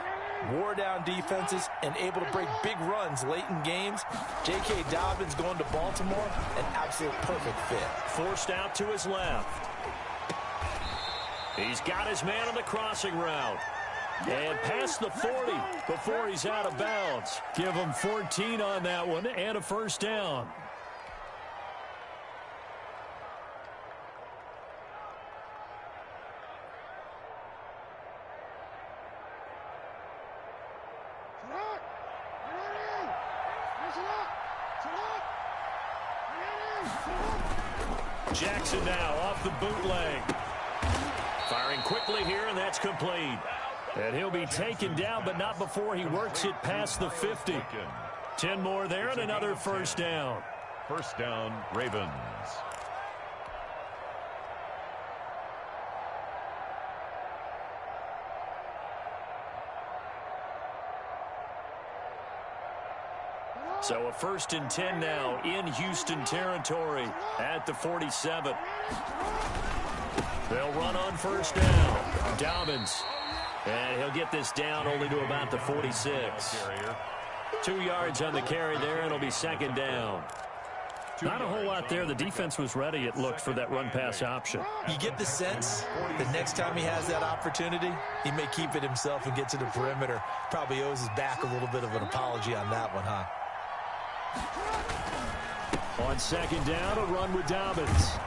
Wore down defenses and able to break big runs late in games. J.K. Dobbins going to Baltimore, an absolute perfect fit. Forced out to his left. He's got his man on the crossing route. And past the 40 before he's out of bounds. Give him 14 on that one and a first down. Jackson now off the bootleg. Firing quickly here, and that's complete. And he'll be taken down, but not before he works it past the 50. 10 more there and another first down. First down, Ravens. So a 1st and 10 now in Houston territory at the 47. They'll run on 1st down. Dobbins. And he'll get this down only to about the 46. 2 yards on the carry there, and it'll be 2nd down. Not a whole lot there. The defense was ready, it looked, for that run-pass option. You get the sense that next time he has that opportunity, he may keep it himself and get to the perimeter. Probably owes his back a little bit of an apology on that one, huh? On 2nd down, a run with Dobbins.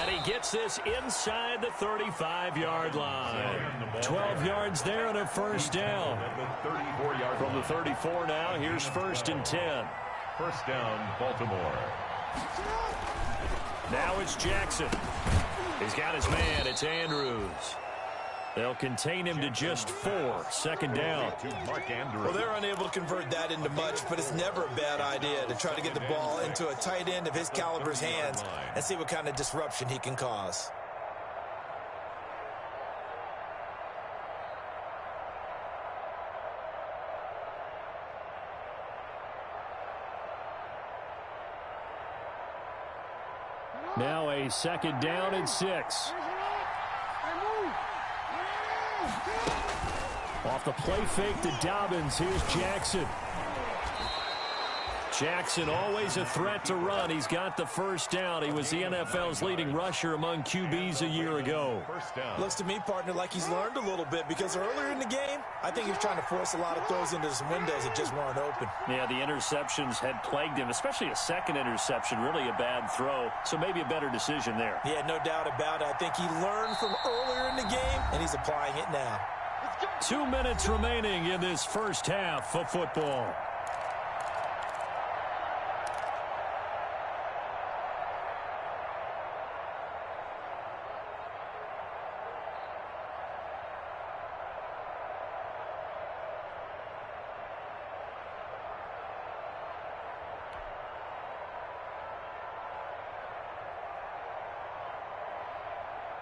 And he gets this inside the 35-yard line. 12 yards there and a 1st down. From the 34 now, here's 1st and 10. 1st down, Baltimore. Now it's Jackson. He's got his man. It's Andrews. They'll contain him to just 4. 2nd down. Well, they're unable to convert that into much, but it's never a bad idea to try to get the ball into a tight end of his caliber's hands and see what kind of disruption he can cause. Now a 2nd down and 6. Off the play fake to Dobbins, here's Jackson. Jackson always a threat to run. He's got the 1st down. He was the NFL's leading rusher among QBs a year ago. Looks to me, partner, like he's learned a little bit, because earlier in the game, I think he was trying to force a lot of throws into some windows that just weren't open. Yeah, the interceptions had plagued him, especially a 2nd interception, really a bad throw. So maybe a better decision there. Yeah, no doubt about it. I think he learned from earlier in the game, and he's applying it now. 2 minutes remaining in this 1st half of football.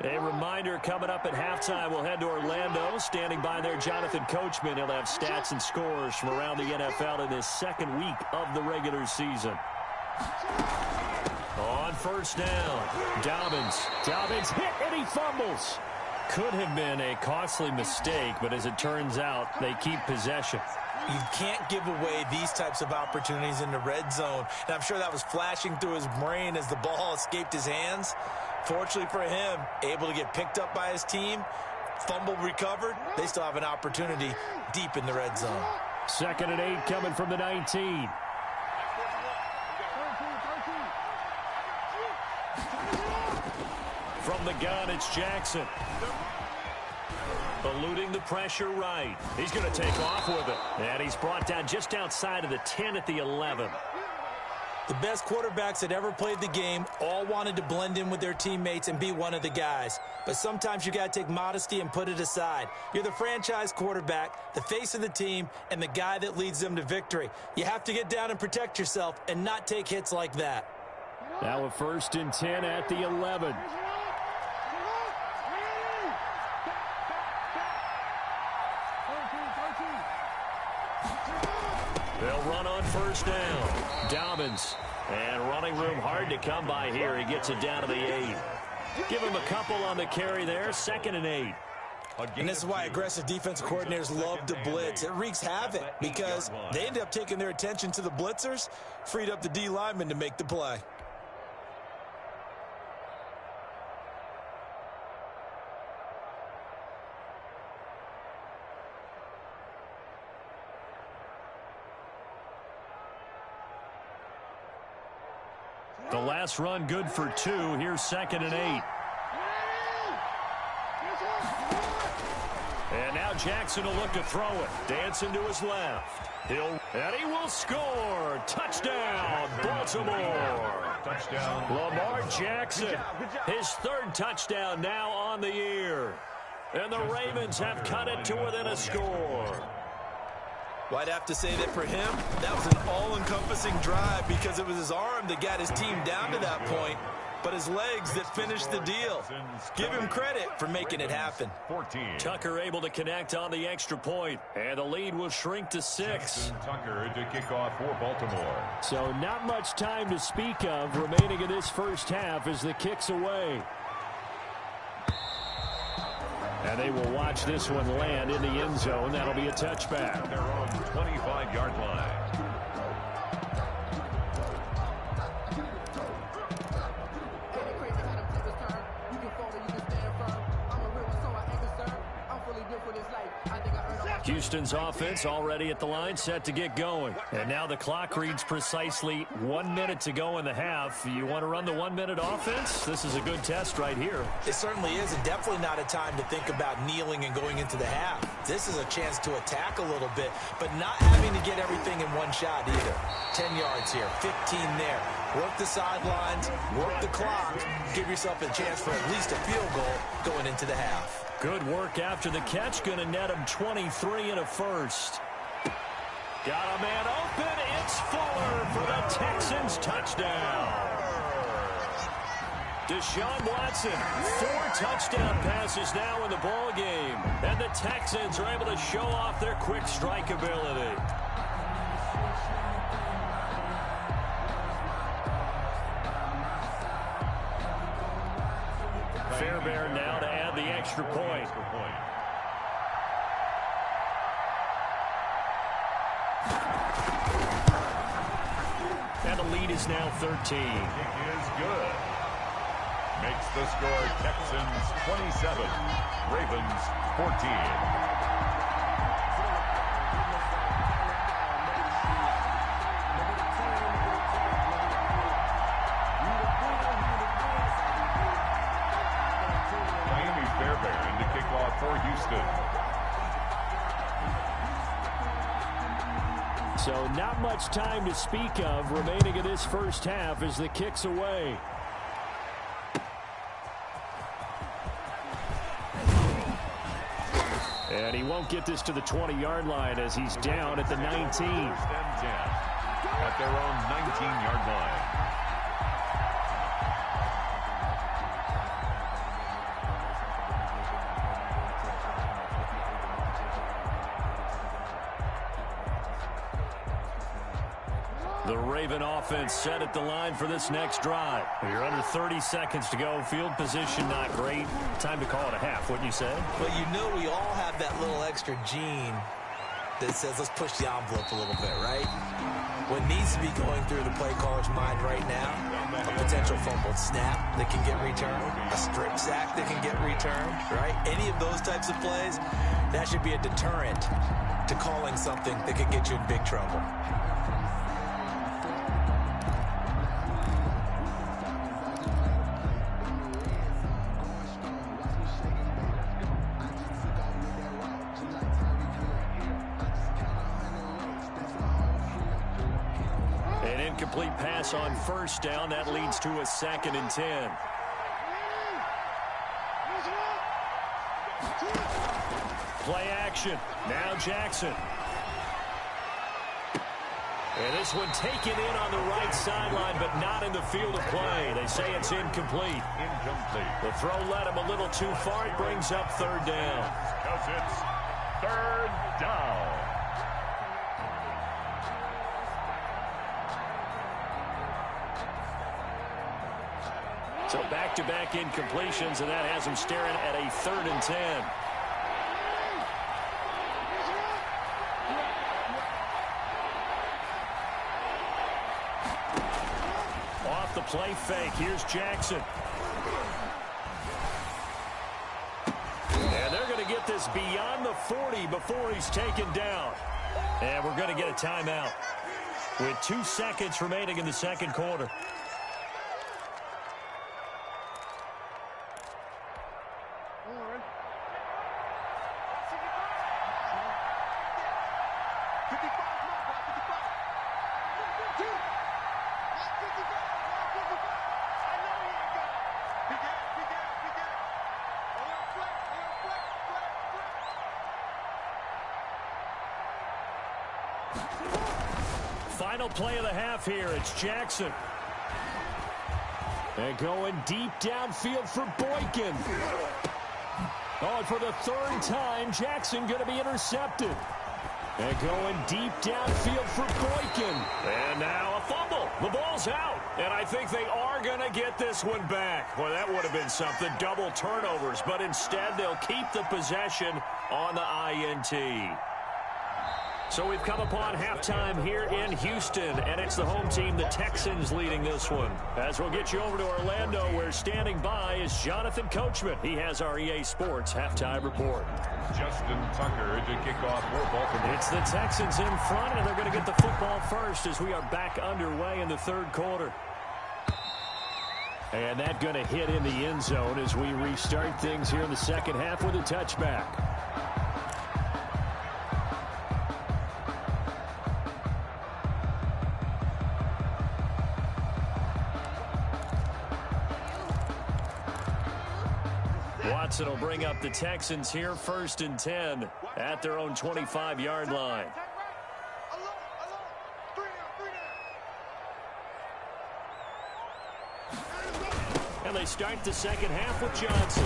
A reminder, coming up at halftime, we'll head to Orlando. Standing by there, Jonathan Coachman. He'll have stats and scores from around the NFL in this 2nd week of the regular season. On 1st down, Dobbins hit and he fumbles. Could have been a costly mistake, but as it turns out, they keep possession. You can't give away these types of opportunities in the red zone. And I'm sure that was flashing through his brain as the ball escaped his hands. Fortunately for him, able to get picked up by his team, fumble recovered. They still have an opportunity deep in the red zone. 2nd and 8 coming from the 19. From the gun, it's Jackson. Eluding the pressure right. He's going to take off with it. And he's brought down just outside of the 10 at the 11. The best quarterbacks that ever played the game all wanted to blend in with their teammates and be one of the guys. But sometimes you got to take modesty and put it aside. You're the franchise quarterback, the face of the team, and the guy that leads them to victory. You have to get down and protect yourself and not take hits like that. Now a 1st and 10 at the 11. They'll run on 1st down. Dobbins. And running room hard to come by here. He gets it down to the 8. Give him a couple on the carry there. 2nd and 8. And this is why aggressive defensive coordinators love to blitz. It wreaks havoc because they end up taking their attention to the blitzers, freed up the D lineman to make the play. The last run good for 2. Here's 2nd and 8. And now Jackson will look to throw it. Dancing to his left. And he will score. Touchdown, Baltimore. Touchdown. Lamar Jackson, his 3rd touchdown now on the year. And the Ravens have cut it to within a score. Well, I'd have to say that for him, that was an all-encompassing drive because it was his arm that got his team down to that point. but his legs that finished the deal. Give him credit for making it happen. 14. Tucker able to connect on the extra point, and the lead will shrink to 6. Tucker to kick off for Baltimore. So not much time to speak of remaining in this first half as the kick's away. And they will watch this one land in the end zone. That'll be a touchback. Their own 25-yard line. Houston's offense already at the line, set to get going. And now the clock reads precisely 1 minute to go in the half. You want to run the 1 minute offense? This is a good test right here. It certainly is, and definitely not a time to think about kneeling and going into the half. This is a chance to attack a little bit, but not having to get everything in one shot either. 10 yards here, 15 there. Work the sidelines, work the clock, give yourself a chance for at least a field goal going into the half. Good work after the catch. Going to net him 23 and a first. Got a man open. It's Fuller for the Texans touchdown. Deshaun Watson, 4 touchdown passes now in the ball game. And the Texans are able to show off their quick strike ability. Fairbairn now to add the extra point. And the lead is now 13. Kick is good. Makes the score Texans 27, Ravens 14. Fairbairn to kick off for Houston. So not much time to speak of remaining in this first half as the kick's away. And he won't get this to the 20-yard line as he's down at the 19. First and 10 at their own 19-yard line. The Raven offense set at the line for this next drive. You're under 30 seconds to go. Field position not great. Time to call it a half, wouldn't you say? Well, you know we all have that little extra gene that says let's push the envelope a little bit, right? What needs to be going through the play caller's mind right now, a potential fumbled snap that can get returned, a strip sack that can get returned, right? Any of those types of plays, that should be a deterrent to calling something that could get you in big trouble. Incomplete pass on first down. That leads to a 2nd and 10. Play action. Now Jackson. And this one taken in on the right sideline, but not in the field of play. They say it's incomplete. The throw led him a little too far. It brings up 3rd down. Because it's 3rd down. So back-to-back incompletions, and that has him staring at a 3rd and 10. Off the play fake, here's Jackson. And they're going to get this beyond the 40 before he's taken down. And we're going to get a timeout with 2 seconds remaining in the second quarter. Final play of the half here. It's Jackson. And going deep downfield for Boykin. Oh, and for the third time, Jackson going to be intercepted. And going deep downfield for Boykin. And now a fumble. The ball's out. And I think they are going to get this one back. Well, that would have been something. Double turnovers. But instead, they'll keep the possession on the INT. So we've come upon halftime here in Houston, and it's the home team, the Texans, leading this one. As we'll get you over to Orlando, where standing by is Jonathan Coachman. He has our EA Sports halftime report. Justin Tucker to kick off for Baltimore. It's the Texans in front, and they're going to get the football first as we are back underway in the third quarter. And that going to hit in the end zone as we restart things here in the second half with a touchback. Watson will bring up the Texans here, 1st and 10 at their own 25-yard line. And they start the second half with Johnson.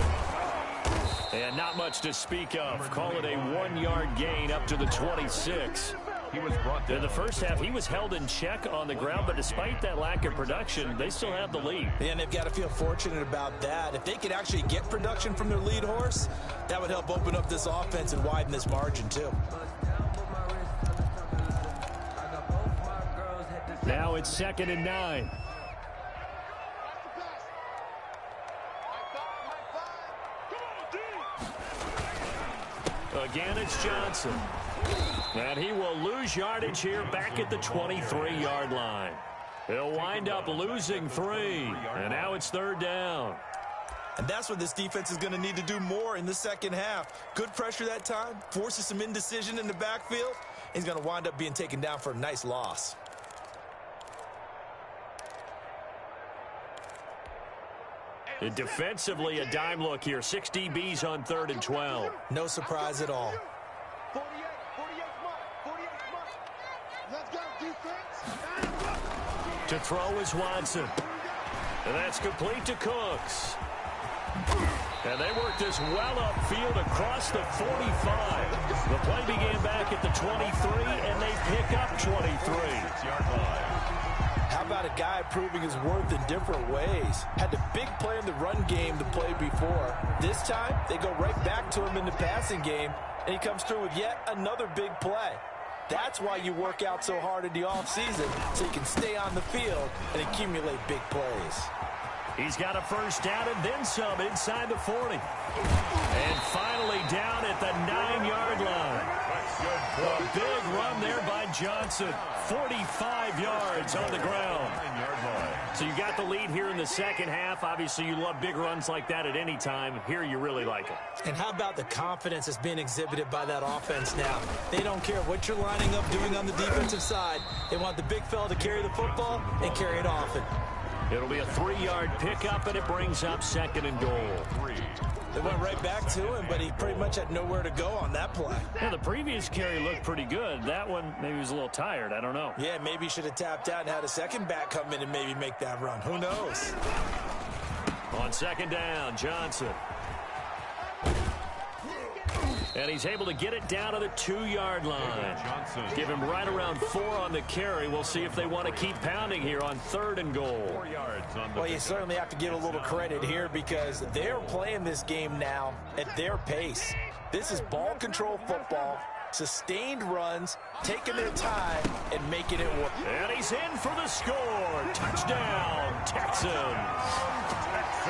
And not much to speak of. Call it a 1-yard gain up to the 26. He was brought down. In the first half, he was held in check on the ground, but despite that lack of production, they still have the lead. And they've got to feel fortunate about that. If they could actually get production from their lead horse, that would help open up this offense and widen this margin, too. Now it's 2nd and 9. Again, it's Johnson. And he will lose yardage here back at the 23-yard line. He'll wind up losing 3. And now it's 3rd down. And that's what this defense is going to need to do more in the second half. Good pressure that time, forces some indecision in the backfield. He's going to wind up being taken down for a nice loss. And defensively, a dime look here. 6 DBs on 3rd and 12. No surprise at all. 48 Let's go, defense. To throw is Watson. And that's complete to Cooks. And they work this well upfield across the 45. The play began back at the 23, and they pick up 23. 6-yard line. How about a guy proving his worth in different ways? Had the big play in the run game the play before. This time, they go right back to him in the passing game, and he comes through with yet another big play. That's why you work out so hard in the offseason, so you can stay on the field and accumulate big plays. He's got a first down and then some inside the 40. And finally down at the 9-yard line. A big run there by Johnson. 45 yards on the ground. So you got the lead here in the second half. Obviously, you love big runs like that at any time. Here, you really like it. And how about the confidence that's being exhibited by that offense now? They don't care what you're lining up doing on the defensive side. They want the big fella to carry the football and carry it often. It'll be a 3-yard pickup, and it brings up 2nd and goal. They went right back to him, but he pretty much had nowhere to go on that play. Yeah, the previous carry looked pretty good. That one, maybe he was a little tired. I don't know. Yeah, maybe he should have tapped out and had a second back come in and maybe make that run. Who knows? On 2nd down, Johnson. And he's able to get it down to the 2-yard line. Give him right around 4 on the carry. We'll see if they want to keep pounding here on 3rd and goal. 4 yards on the well, you certainly have to give a little credit here because they're playing this game now at their pace. This is ball control football, sustained runs, taking their time, and making it work. And he's in for the score. Touchdown, Texans.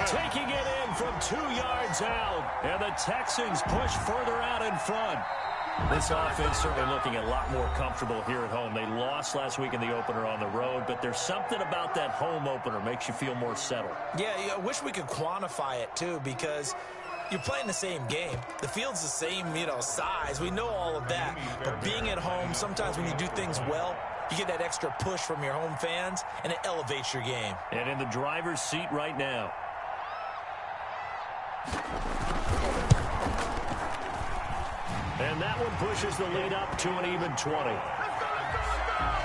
Taking it in from 2 yards out. And the Texans push further out in front. This offense certainly looking a lot more comfortable here at home. They lost last week in the opener on the road, but there's something about that home opener makes you feel more settled. Yeah, I wish we could quantify it, too, because you're playing the same game. The field's the same, size. We know all of that. But being at home, sometimes when you do things well, you get that extra push from your home fans, and it elevates your game. And in the driver's seat right now. And that one pushes the lead up to an even 20.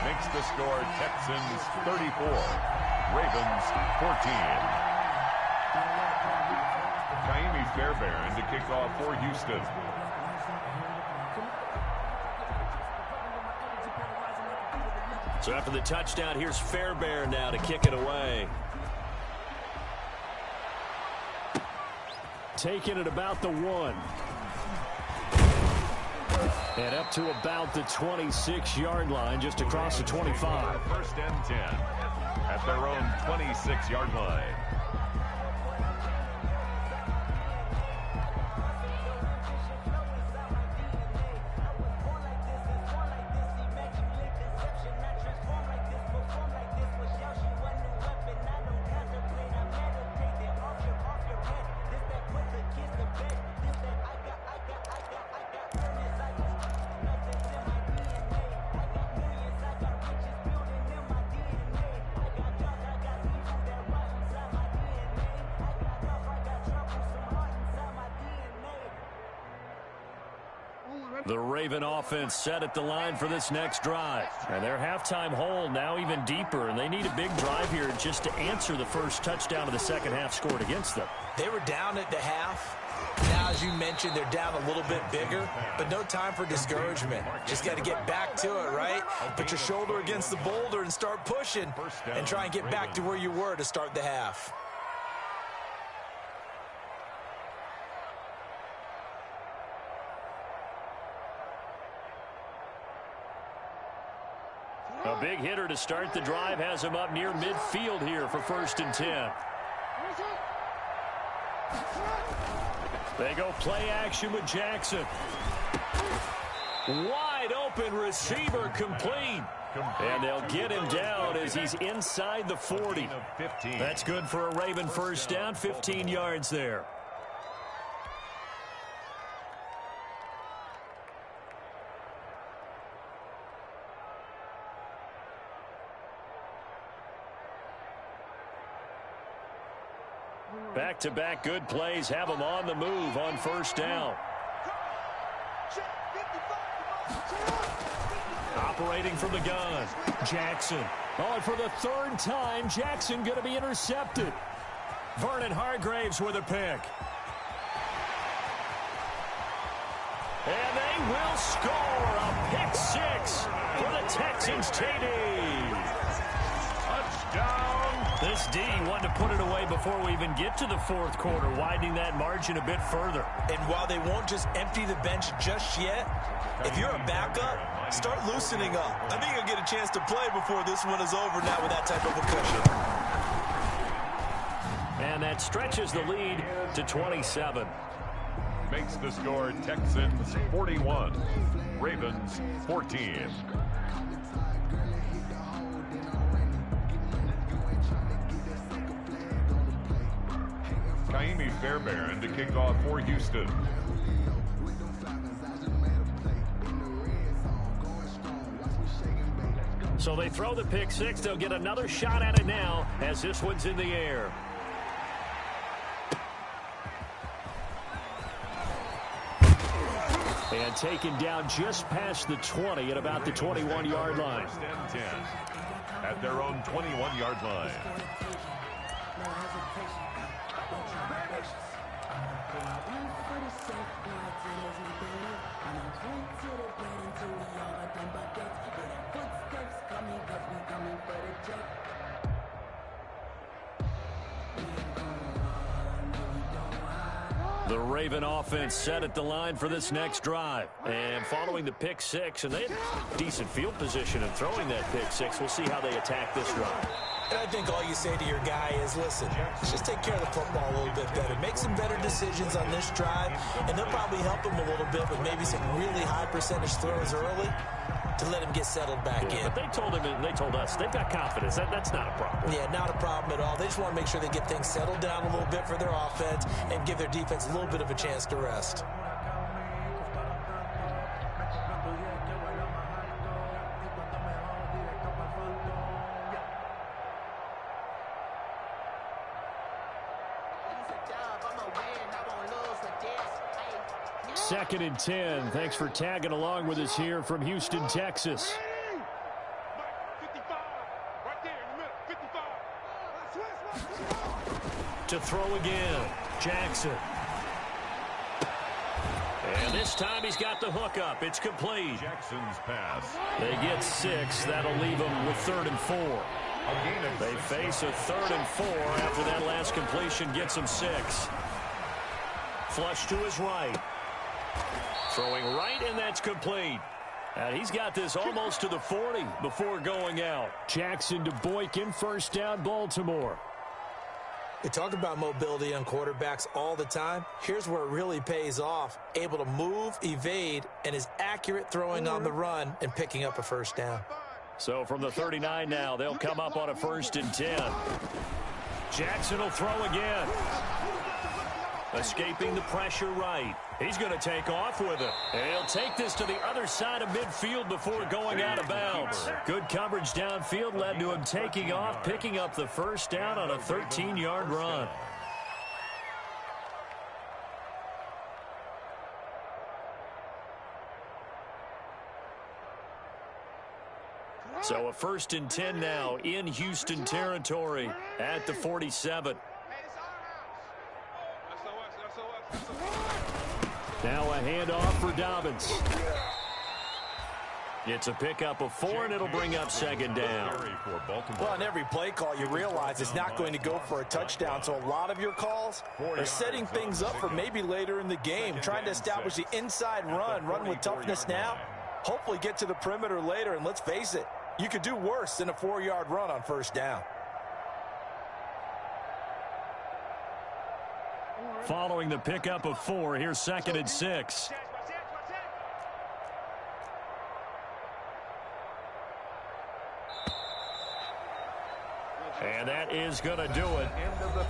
Makes the score Texans 34, Ravens 14. Fairbairn to kick off for Houston. So after the touchdown, here's Fairbairn now to kick it away. Taking it about the 1. And up to about the 26-yard line, just across the 25. First and 10 at their own 26-yard line. The Raven offense set at the line for this next drive. And their halftime hole now even deeper, and they need a big drive here just to answer the first touchdown of the second half scored against them. They were down at the half. Now, as you mentioned, they're down a little bit bigger, but no time for discouragement. Just got to get back to it, right? Put your shoulder against the boulder and start pushing and try and get back to where you were to start the half. A big hitter to start the drive has him up near midfield here for first and 10. They go play action with Jackson. Wide open receiver complete. And they'll get him down as he's inside the 40. That's good for a Raven first down, 15 yards there. Back-to-back good plays have them on the move on first down. Operating from the gun, Jackson. Oh, and for the third time, Jackson going to be intercepted. Vernon Hargraves with a pick. And they will score a pick six for the Texans TD. Touchdown. This D wanted to put it away before we even get to the fourth quarter, widening that margin a bit further. And while they won't just empty the bench just yet, if you're a backup, start loosening up. I think you'll get a chance to play before this one is over now with that type of a cushion. And that stretches the lead to 27. Makes the score Texans 41, Ravens 14. Fairbairn to kick off for Houston. So they throw the pick six. They'll get another shot at it now as this one's in the air. And taken down just past the 20 at about the 21-yard line. First and 10 at their own 21-yard line. The Raven offense set at the line for this next drive. And following the pick six, and they had decent field position in throwing that pick six. We'll see how they attack this drive. And I think all you say to your guy is, listen, just take care of the football a little bit better. Make some better decisions on this drive, and they'll probably help him a little bit with maybe some really high percentage throws early to let him get settled back in. But they told him, and they told us, they've got confidence. That's not a problem. Yeah, not a problem at all. They just want to make sure they get things settled down a little bit for their offense and give their defense a little bit of a chance to rest. Second and 10. Thanks for tagging along with us here from Houston, Texas. To throw again, Jackson. And this time he's got the hook up. It's complete. Jackson's pass. They get 6. That'll leave them with 3rd and 4. They face a 3rd and 4 after that last completion gets them 6. Flush to his right. Throwing right, and that's complete. And he's got this almost to the 40 before going out. Jackson to Boykin, first down, Baltimore. We talk about mobility on quarterbacks all the time. Here's where it really pays off. Able to move, evade, and is accurate throwing on the run and picking up a first down. So from the 39 now, they'll come up on a 1st and 10. Jackson will throw again. Escaping the pressure right. He's going to take off with it. And he'll take this to the other side of midfield before going out of bounds. Good coverage downfield led to him taking off, picking up the first down on a 13-yard run. So a 1st and 10 now in Houston territory at the 47. Now a handoff for Dobbins. It's a pickup of 4, and it'll bring up 2nd down. Well, on every play call, you realize it's not going to go for a touchdown, so a lot of your calls are setting things up for maybe later in the game, trying to establish the inside run with toughness now, hopefully get to the perimeter later, and let's face it, you could do worse than a 4-yard run on first down. Following the pickup of 4, here's 2nd and 6. And that is going to do it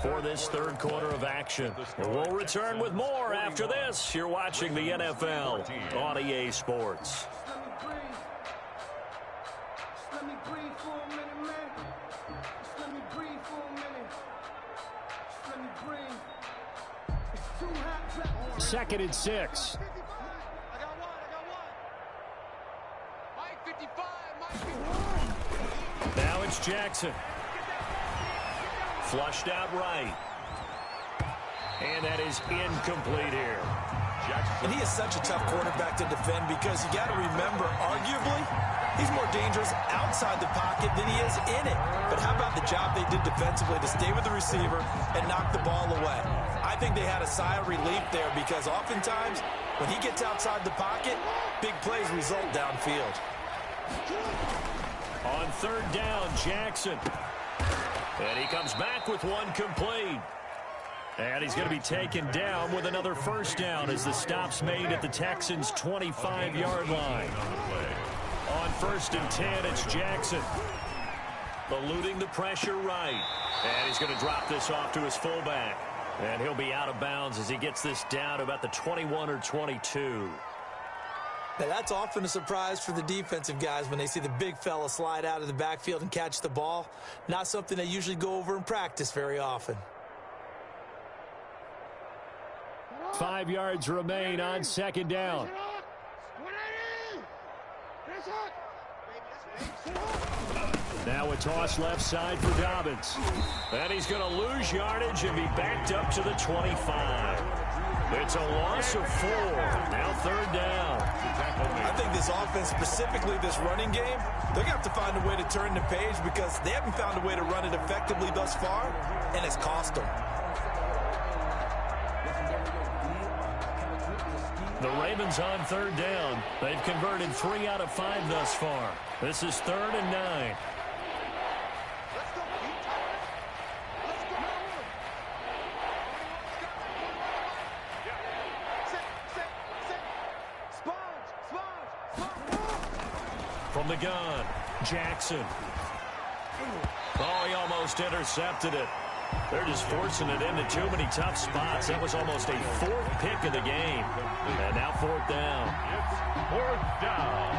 for this 3rd quarter of action. We'll return with more after this. You're watching the NFL on EA Sports. Second and 6. Now it's Jackson. Flushed out right. And that is incomplete here. And he is such a tough quarterback to defend because you got to remember, arguably, he's more dangerous outside the pocket than he is in it. But how about the job they did defensively to stay with the receiver and knock the ball away? I think they had a sigh of relief there because oftentimes when he gets outside the pocket, big plays result downfield. On 3rd down, Jackson. And he comes back with one complete. And he's going to be taken down with another first down as the stop's made at the Texans' 25-yard line. On 1st and 10, it's Jackson. Eluding the pressure right. And he's going to drop this off to his fullback. And he'll be out of bounds as he gets this down to about the 21 or 22. Now, that's often a surprise for the defensive guys when they see the big fella slide out of the backfield and catch the ball. Not something they usually go over in practice very often. 5 yards remain on 2nd down. Now a toss left side for Dobbins. And he's going to lose yardage and be backed up to the 25. It's a loss of 4. Now 3rd down. I think this offense, specifically this running game, they're going to have to find a way to turn the page because they haven't found a way to run it effectively thus far, and it's cost them. The Ravens on 3rd down. They've converted 3 out of 5 thus far. This is 3rd and 9. From the gun, Jackson. Oh, he almost intercepted it. They're just forcing it into too many tough spots. That was almost a 4th pick of the game. And now 4th down. It's 4th down.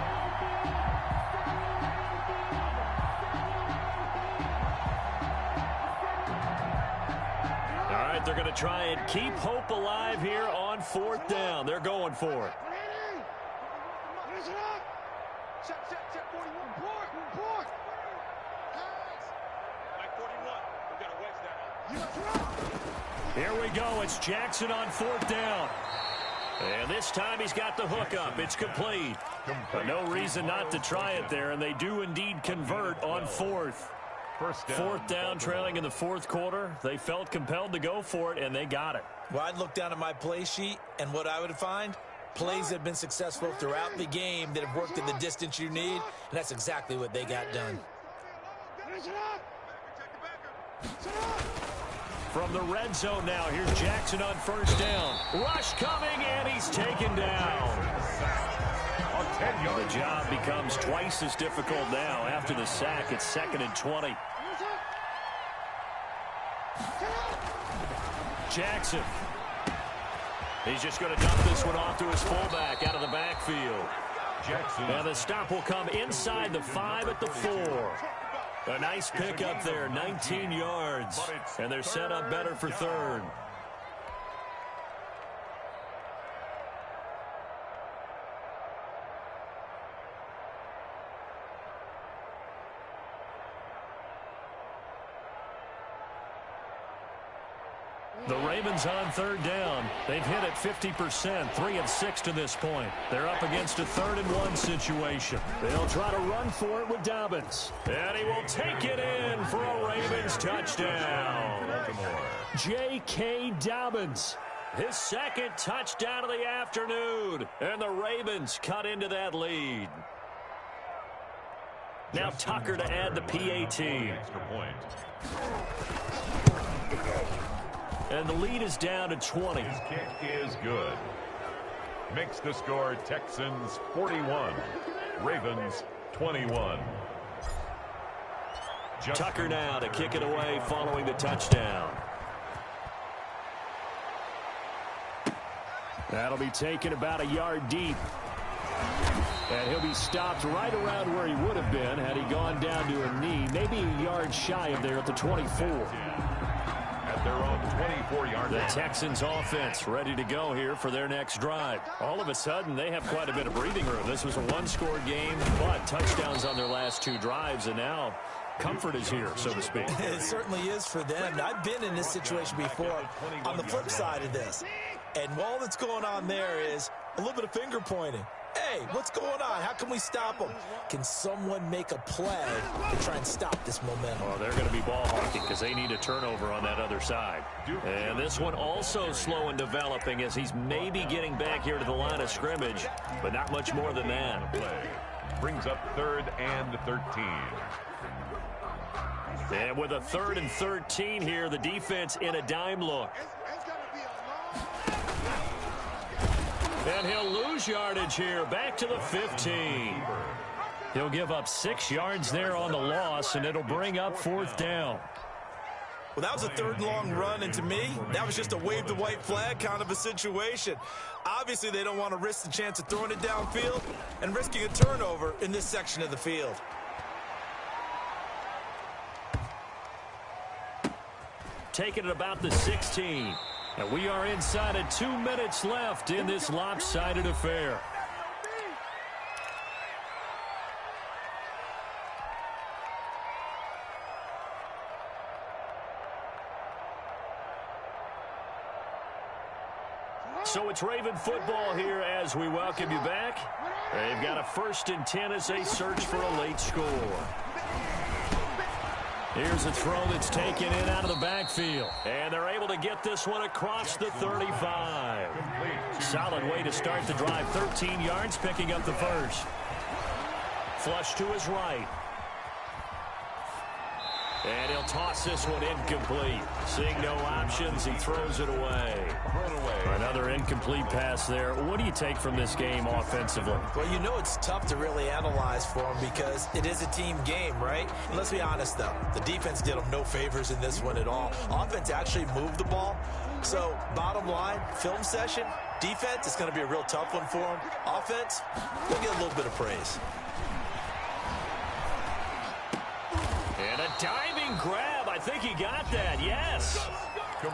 All right, they're going to try and keep hope alive here on 4th down. They're going for it. Here we go. It's Jackson on 4th down. And this time he's got the hook up. It's complete. But no reason not to try it there, and they do indeed convert on 4th. 4th down, trailing in the 4th quarter. They felt compelled to go for it, and they got it. Well, I'd look down at my play sheet, and what I would find, plays that have been successful throughout the game that have worked in the distance you need, and that's exactly what they got done. From the red zone now, here's Jackson on 1st down. Rush coming, and he's taken down. The job becomes twice as difficult now. After the sack, it's 2nd and 20. Jackson. He's just going to dump this one off to his fullback out of the backfield. And the stop will come inside the 5 at the 4. A nice pickup there, 19 yards. And they're set up better for 3rd. The Ravens on 3rd down. They've hit it 50%, 3 of 6 to this point. They're up against a 3rd and 1 situation. They'll try to run for it with Dobbins. And he will take it in for a Ravens touchdown. J.K. Dobbins. His 2nd touchdown of the afternoon. And the Ravens cut into that lead. Now Tucker to add the PAT. Extra point. And the lead is down to 20. His kick is good. Makes the score Texans 41, Ravens 21. Tucker now to kick it away following the touchdown. That'll be taken about a yard deep. And he'll be stopped right around where he would have been had he gone down to a knee, maybe a yard shy of there at the 24. Their own 24-yard line. The Texans offense ready to go here for their next drive. All of a sudden, they have quite a bit of breathing room. This was a one-score game, but touchdowns on their last 2 drives, and now comfort is here, so to speak. It certainly is for them. I've been in this situation before on the flip side of this. And all that's going on there is a little bit of finger pointing. Hey, what's going on? How can we stop them? Can someone make a play to try and stop this momentum? Well, they're going to be ball hawking because they need a turnover on that other side. And this one also slow in developing as he's maybe getting back here to the line of scrimmage, but not much more than that. Brings up 3rd and 13. And with a 3rd and 13 here, the defense in a dime look. And he'll lose yardage here, back to the 15. He'll give up 6 yards there on the loss, and it'll bring up 4th down. Well, that was a 3rd and long run, and to me, that was just a wave the white flag kind of a situation. Obviously, they don't want to risk the chance of throwing it downfield and risking a turnover in this section of the field. Taking it about the 16. And we are inside of 2 minutes left in this lopsided affair. So it's Raven football here as we welcome you back. They've got a 1st and 10 as they search for a late score. Here's a throw that's taken in out of the backfield. And they're able to get this one across the 35. Solid way to start the drive. 13 yards, picking up the 1st. Flush to his right. And he'll toss this one incomplete. Seeing no options, he throws it away. Another incomplete pass there. What do you take from this game offensively? Well, you know it's tough to really analyze for them because it is a team game, right? And let's be honest, though. The defense did them no favors in this one at all. Offense actually moved the ball. So, bottom line, film session, defense is going to be a real tough one for them. Offense, they'll get a little bit of praise. And a diving grab. I think he got that. Yes.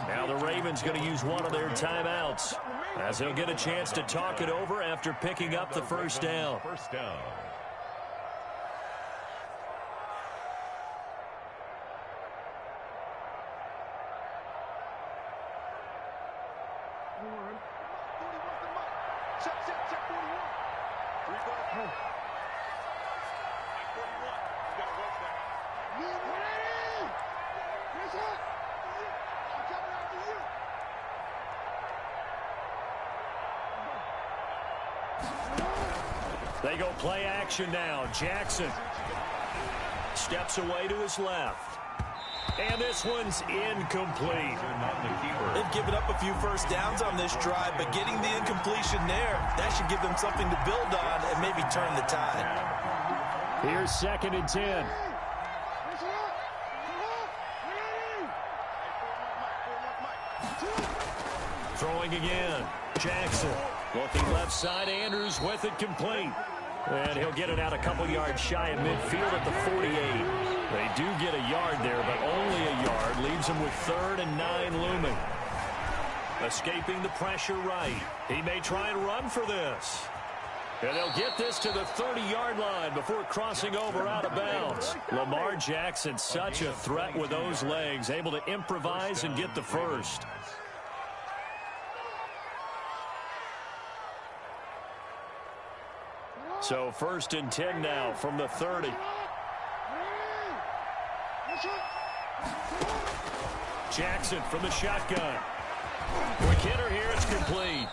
Now the Ravens going to use one of their timeouts as they'll get a chance to talk it over after picking up the 1st down. Check 41. 3 ball. 41. You got to rush that. Ready? Yes, sir. I'm coming after you. They go play action now. Jackson steps away to his left. And this one's incomplete. They've given up a few first downs on this drive, but getting the incompletion there, that should give them something to build on and maybe turn the tide. Here's 2nd and 10. Throwing again. Jackson looking left side. Andrews with it complete. And he'll get it out a couple yards shy of midfield at the 48. They do get a yard there, but only a yard. Leaves them with 3rd and 9 looming. Escaping the pressure right. He may try and run for this. And they'll get this to the 30-yard line before crossing over out of bounds. Lamar Jackson, such a threat with those legs, able to improvise and get the first. So 1st and 10 now from the 30. Jackson from the shotgun. Quick hitter here, it's complete.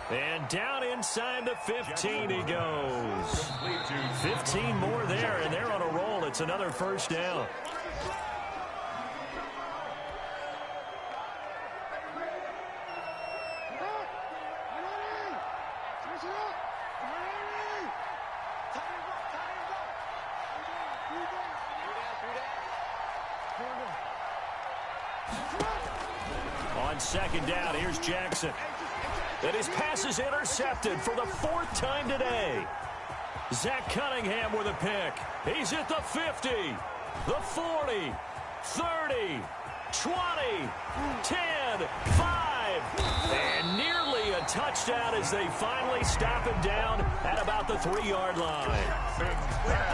And down inside the 15 he goes. 15 more there, and they're on a roll. It's another first down. On 2nd down, here's Jackson. And his pass is intercepted for the 4th time today. Zach Cunningham with a pick. He's at the 50, the 40, 30, 20, 10, 5, and nearly a touchdown as they finally stop him down at about the 3-yard line.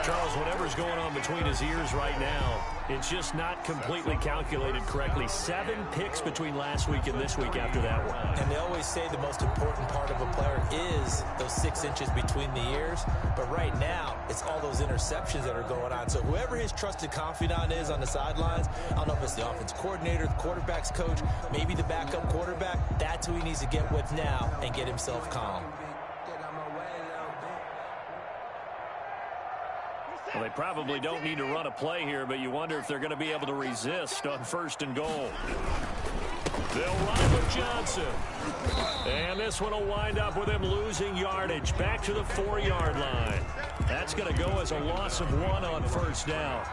Charles, whatever's going on between his ears right now, it's just not completely calculated correctly. 7 picks between last week and this week after that one. And they always say the most important part of a player is those 6 inches between the ears. But right now, it's all those interceptions that are going on. So whoever his trusted confidant is on the sidelines, I don't know if it's the offense coordinator, the quarterback's coach, maybe the backup quarterback, that's who he needs to get with now and get himself calm. Well, they probably don't need to run a play here, but you wonder if they're going to be able to resist on 1st and goal. They'll run with Johnson. And this one will wind up with him losing yardage back to the 4-yard line. That's going to go as a loss of 1 on 1st down.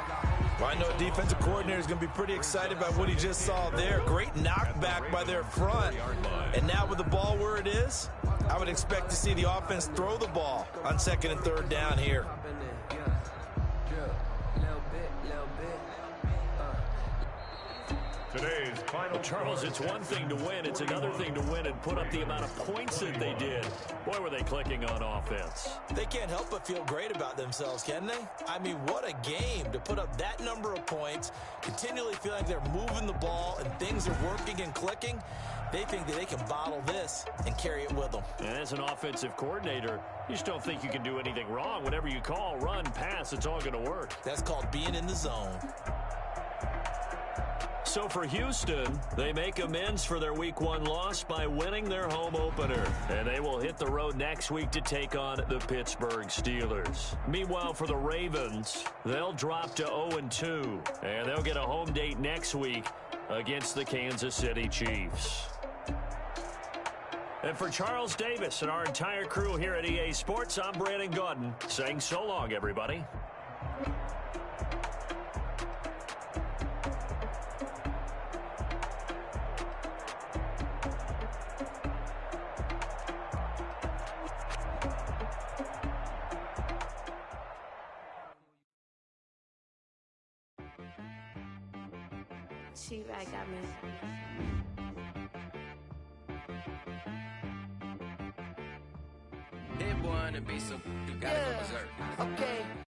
Well, I know a defensive coordinator is going to be pretty excited about what he just saw there. Great knockback by their front. And now with the ball where it is, I would expect to see the offense throw the ball on 2nd and 3rd down here. Today's final. Charles, it's one thing to win. It's another thing to win and put up the amount of points that they did. Boy, were they clicking on offense. They can't help but feel great about themselves, can they? I mean, what a game to put up that number of points, continually feel like they're moving the ball and things are working and clicking. They think that they can bottle this and carry it with them. And as an offensive coordinator, you just don't think you can do anything wrong. Whatever you call, run, pass, it's all going to work. That's called being in the zone. So for Houston, they make amends for their Week 1 loss by winning their home opener. And they will hit the road next week to take on the Pittsburgh Steelers. Meanwhile, for the Ravens, they'll drop to 0-2. And they'll get a home date next week against the Kansas City Chiefs. And for Charles Davis and our entire crew here at EA Sports, I'm Brandon Gaudin saying so long, everybody. She-Rag got me. That boy on the beat, so you gotta go berserk. Okay.